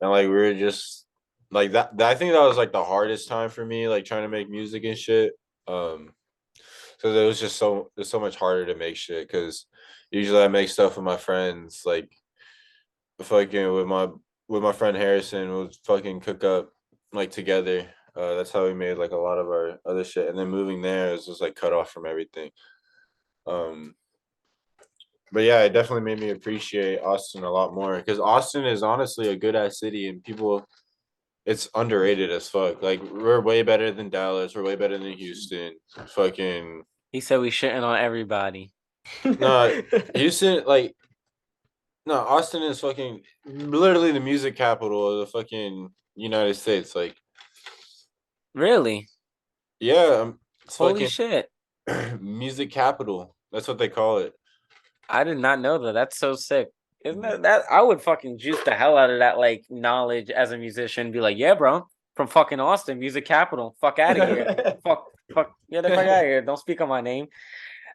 like we were just like that. I think that was like the hardest time for me, like trying to make music and shit. Because it was just it's so much harder to make shit. Because usually I make stuff with my friends, like fucking with my friend Harrison. We'll fucking cook up like together. That's how we made like a lot of our other shit. And then moving there is just like cut off from everything. But yeah, it definitely made me appreciate Austin a lot more because Austin is honestly a good ass city and it's underrated as fuck. Like we're way better than Dallas, we're way better than Houston. Fucking He said we shitting on everybody. no, Houston, like no, Austin is fucking literally the music capital of the fucking United States. Like Really? yeah, Holy shit. music capital. That's what they call it. I did not know that. That's so sick. Isn't that I would fucking juice the hell out of that like knowledge as a musician. Be like, yeah, bro, from fucking Austin, music capital. Fuck out of here. fuck, yeah, the fuck out of here. Don't speak on my name.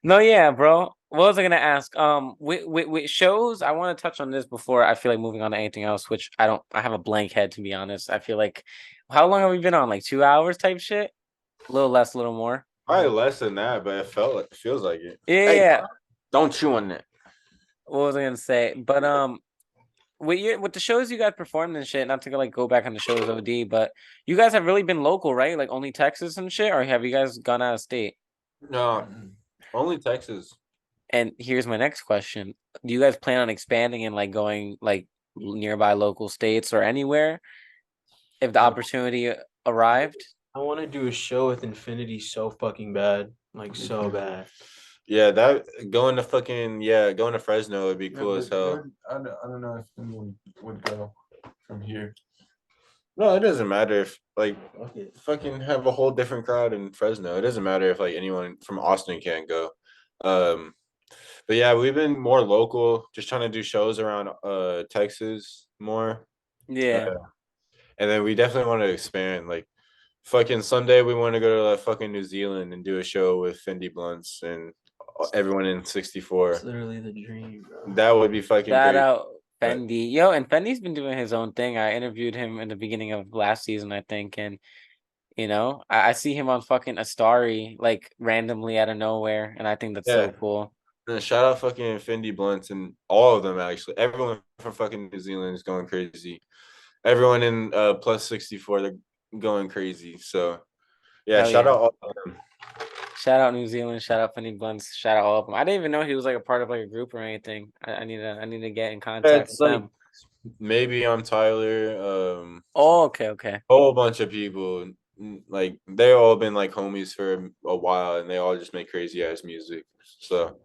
No, yeah, bro. What was I gonna ask? With shows, I want to touch on this before I feel like moving on to anything else, which I don't. I have a blank head to be honest. I feel like, how long have we been on? Like 2 hours type shit. A little less, a little more. Probably less than that, but it feels like it. Yeah, Hey, yeah. don't chew on that. What was I gonna say? But with the shows you guys performed and shit, not to like go back on the shows OD, but you guys have really been local, right? Like only Texas and shit, or have you guys gone out of state? No, only Texas. And here's my next question: do you guys plan on expanding and like going like nearby local states or anywhere if the opportunity arrived? I want to do a show with Infinity so fucking bad, like so bad. Yeah, going to Fresno would be cool as hell. I don't know if anyone would go from here. No, it doesn't matter if like Okay. fucking have a whole different crowd in Fresno. It doesn't matter if like anyone from Austin can't go. But yeah, we've been more local, just trying to do shows around Texas more. Yeah. And then we definitely want to expand. Like fucking someday we want to go to like, fucking New Zealand and do a show with Fendi Blunts and everyone in 64. It's literally the dream, bro. That would be fucking Shout great. out Fendi. Yo, and Fendi's been doing his own thing. I interviewed him in the beginning of last season, I think, and you know, I see him on fucking a story like randomly out of nowhere, and I think that's so Yeah. cool. And shout out fucking Fendi Blunts and all of them actually. Everyone from fucking New Zealand is going crazy. Everyone in plus 64, they're going crazy. So yeah, Hell shout yeah. out all of them. Shout out New Zealand, shout out Fendi Blunts, shout out all of them. I didn't even know he was like a part of like a group or anything. I need to get in contact It's with like them. maybe I'm Tyler, Oh, okay. whole bunch of people. Like they all been like homies for a while and they all just make crazy ass music. So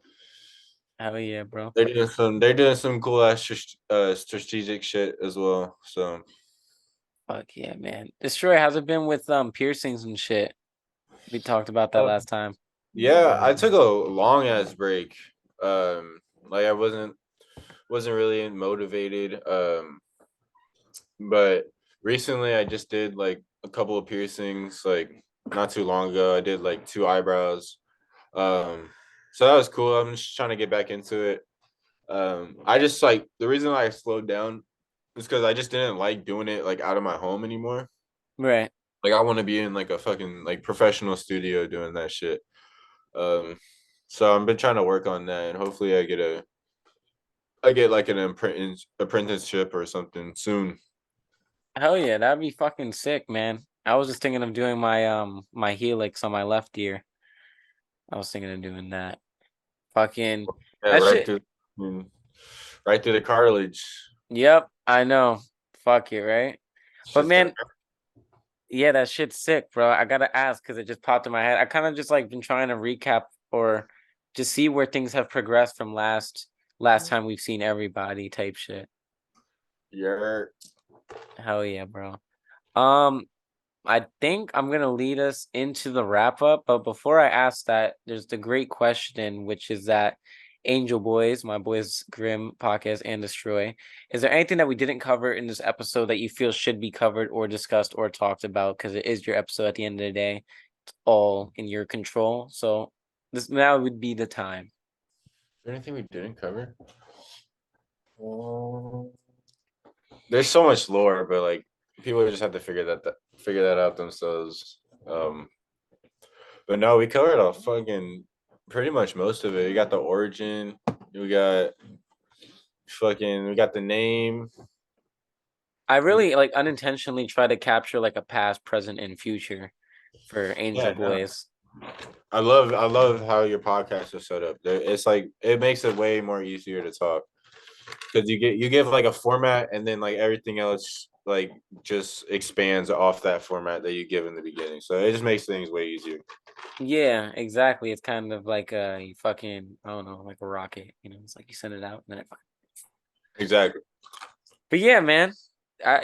Hell yeah, bro. they're doing some cool ass strategic shit as well. So Fuck yeah, man. Destroy, how's it been with piercings and shit? We talked about that last time. yeah, I took a long ass break. Like I wasn't really motivated. But recently I just did like a couple of piercings, like not too long ago. I did like 2 eyebrows. So that was cool. I'm just trying to get back into it. I just like the reason I slowed down is because I just didn't like doing it like out of my home anymore. Right. Like I want to be in like a fucking like professional studio doing that shit. So I've been trying to work on that, and hopefully I get like an apprenticeship or something soon. Hell yeah, that'd be fucking sick, man. I was just thinking of doing my helix on my left ear. I was thinking of doing that. Fucking Yeah, that shit. Right through the cartilage. Yep, I know. Fuck it, right? But man, yeah, that shit's sick, bro. I gotta ask because it just popped in my head. I kind of just like been trying to recap or just see where things have progressed from last time we've seen everybody type shit. Yeah. Hell yeah, bro. Um, I think I'm gonna lead us into the wrap up, but before I ask that, there's the great question, which is that Angel Boys, my boys Grim, Pakez, and Destrooyyyy. Is there anything that we didn't cover in this episode that you feel should be covered or discussed or talked about? Because it is your episode at the end of the day. It's all in your control. So this now would be the time. Anything we didn't cover? There's so much lore, but like people just have to figure that out themselves. But no, we covered a fucking pretty much most of it. We got the origin. We got the name. I really like unintentionally try to capture like a past, present, and future for Angel Yeah, no. Boys. I love how your podcast is set up. It's like it makes it way more easier to talk because you give like a format and then like everything else like just expands off that format that you give in the beginning. So it just makes things way easier. Yeah, exactly. It's kind of like you fucking I don't know, like a rocket. You know, it's like you send it out and then it. Exactly. But yeah, man.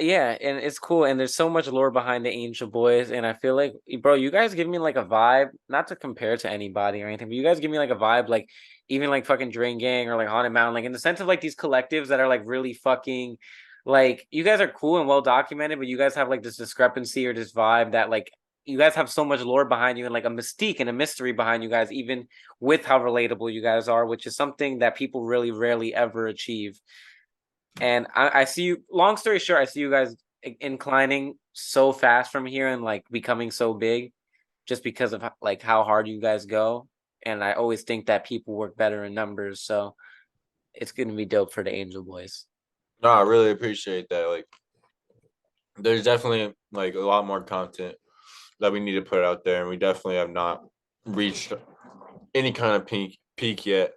Yeah, and it's cool. And there's so much lore behind the Angel Boys, and I feel like, bro, you guys give me like a vibe. Not to compare to anybody or anything, but you guys give me like a vibe, like even like fucking Drain Gang or like Haunted Mountain, like in the sense of like these collectives that are like really fucking. Like you guys are cool and well documented, but you guys have like this discrepancy or this vibe that like you guys have so much lore behind you and like a mystique and a mystery behind you guys, even with how relatable you guys are, which is something that people really rarely ever achieve. And I see you. Long story short, I see you guys inclining so fast from here and like becoming so big. just because of like how hard you guys go. And I always think that people work better in numbers, so it's gonna be dope for the Angel Boys. No, I really appreciate that. Like, there's definitely like a lot more content that we need to put out there, and we definitely have not reached any kind of peak yet.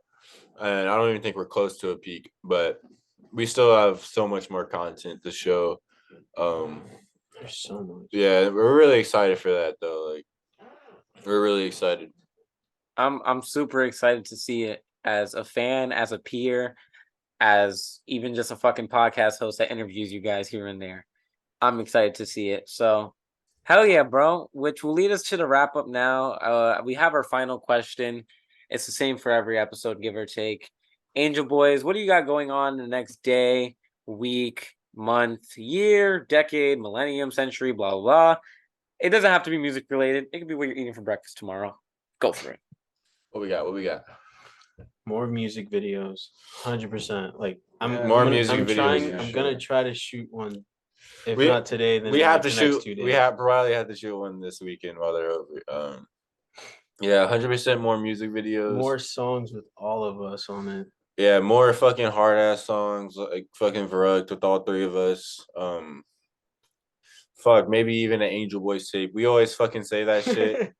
And I don't even think we're close to a peak, but we still have so much more content to show. There's so much. Yeah, we're really excited for that though. Like, we're really excited. I'm super excited to see it as a fan, as a peer, as even just a fucking podcast host that interviews you guys here and there. I'm excited to see it. So, hell yeah, bro. Which will lead us to the wrap up now. We have our final question. It's the same for every episode, give or take. Angel Boys, what do you got going on the next day, week, month, year, decade, millennium, century, blah, blah, blah? It doesn't have to be music related. It could be what you're eating for breakfast tomorrow. Go for it. What we got? What we got? More music videos, 100%. Like I'm More I'm gonna- music I'm videos, trying. for I'm sure. gonna try to shoot one. If We- not today, then We in, have like, to the next shoot. 2 days. We have probably have to shoot one this weekend while they're over. Yeah, 100% more music videos. more songs with all of us on it. Yeah, more fucking hard ass songs like fucking Verrugged with all three of us. Fuck, maybe even an Angel Boys tape. We always fucking say that shit.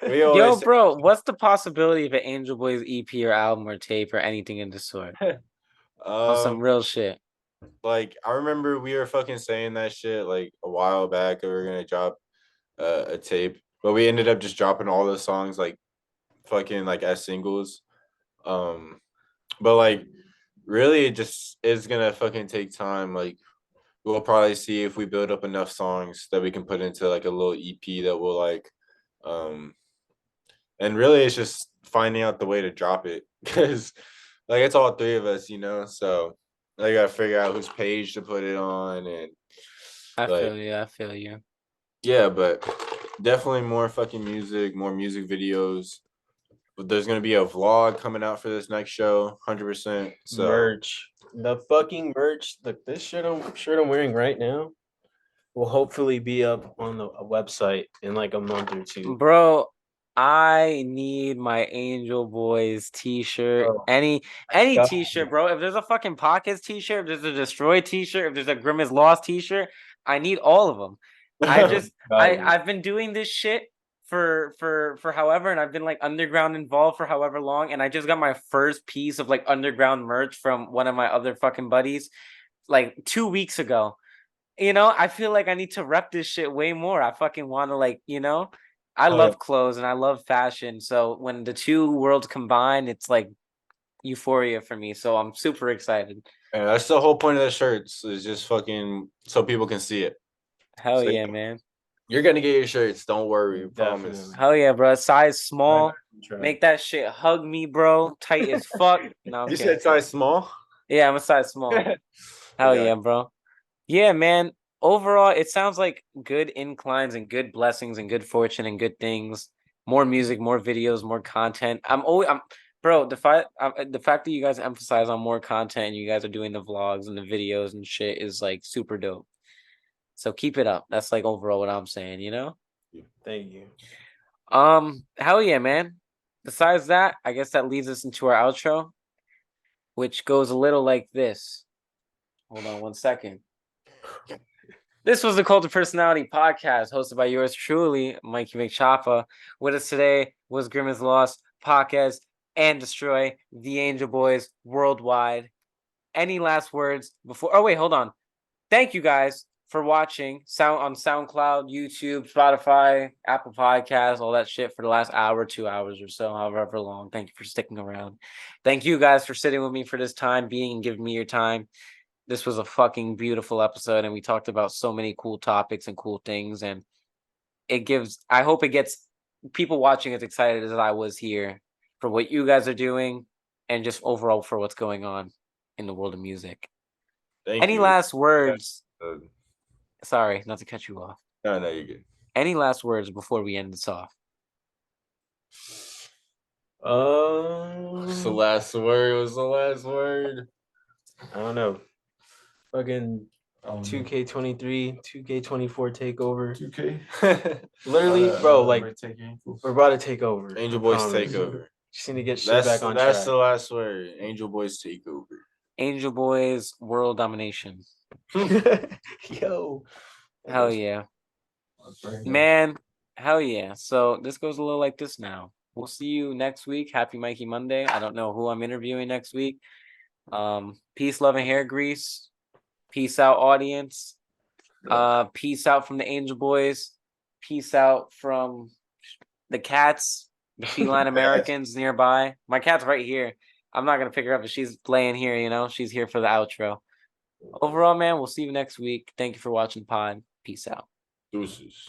We Yo, always bro, what's the possibility of an Angel Boys EP or album or tape or anything in the sort? On some real shit. like I remember we were fucking saying that shit like a while back that we were gonna drop a tape, but we ended up just dropping all the songs like fucking like as singles. But like really it just is gonna fucking take time. Like we'll probably see if we build up enough songs that we can put into like a little EP that will like and really it's just finding out the way to drop it because like it's all three of us, you know, so I gotta figure out whose page to put it on and I like feel you. I feel you. yeah, but definitely more fucking music, more music videos. But there's gonna be a vlog coming out for this next show, 100%. So Merch. The fucking merch. Look, this shirt I'm wearing right now will hopefully be up on the website in like a month or two. Bro, I need my Angel Boys t-shirt. Bro, Any God. t-shirt, bro. If there's a fucking Pakez t-shirt, if there's a Destroy t-shirt, if there's a Grimace Lost t-shirt, I need all of them. I've been doing this shit for however, and I've been like underground involved for however long, and I just got my first piece of like underground merch from one of my other fucking buddies like 2 weeks ago. You know, I feel like I need to rep this shit way more. I fucking want to like, you know, I Oh, love clothes and I love fashion. So when the two worlds combine, it's like euphoria for me. So I'm super excited. yeah, that's the whole point of the shirts is just fucking so people can see it. Hell So yeah, man. you're gonna get your shirts, don't worry, promise. Definitely. Hell yeah, bro. Size small. Try. Make that shit hug me, bro. Tight as fuck. No, I'm You kidding. said size small? Yeah, I'm a size small. Hell Yeah. yeah, bro. Yeah, man. Overall, it sounds like good inclines and good blessings and good fortune and good things. More music, more videos, more content. Bro. The fact that you guys emphasize on more content and you guys are doing the vlogs and the videos and shit is like super dope. So keep it up. That's like overall what I'm saying, you know? Thank you. Hell yeah, man. Besides that, I guess that leads us into our outro, which goes a little like this. Hold on 1 second. This was the Cult of Personality podcast, hosted by yours truly, Mikeymcchoppa. With us today was Grimace Lost, Pakez, and Destrooyyyy, the Angel Boys worldwide. Any last words before? Oh wait, hold on. Thank you guys for watching on SoundCloud, YouTube, Spotify, Apple Podcasts, all that shit for the last hour, 2 hours or so, however long. Thank you for sticking around. Thank you guys for sitting with me for this time, being and giving me your time. This was a fucking beautiful episode, and we talked about so many cool topics and cool things, and I hope it gets people watching as excited as I was here for what you guys are doing and just overall for what's going on in the world of music. Thank Any you. last words? Uh, Sorry, not to cut you off. no, you're good. Any last words before we end this off? What's the last word? What's the last word? I don't know. Fucking 2K23, 2K24 takeover. 2K. Literally, bro, like we're about to take over. Angel I Boys promise. takeover. Just need to get shit That's back on that's track. the last word. Angel Boys takeover. Angel Boys world domination. Yo. Hell yeah. Man, hell yeah. So this goes a little like this now. We'll see you next week. Happy Mikey Monday. I don't know who I'm interviewing next week. Peace, love, and hair grease. Peace out, audience. Peace out from the Angel Boys. Peace out from the cats, the feline Americans nearby. My cat's right here. I'm not gonna pick her up if she's laying here, you know. She's here for the outro. Overall, man, we'll see you next week. Thank you for watching the pod. Peace out. Deuces.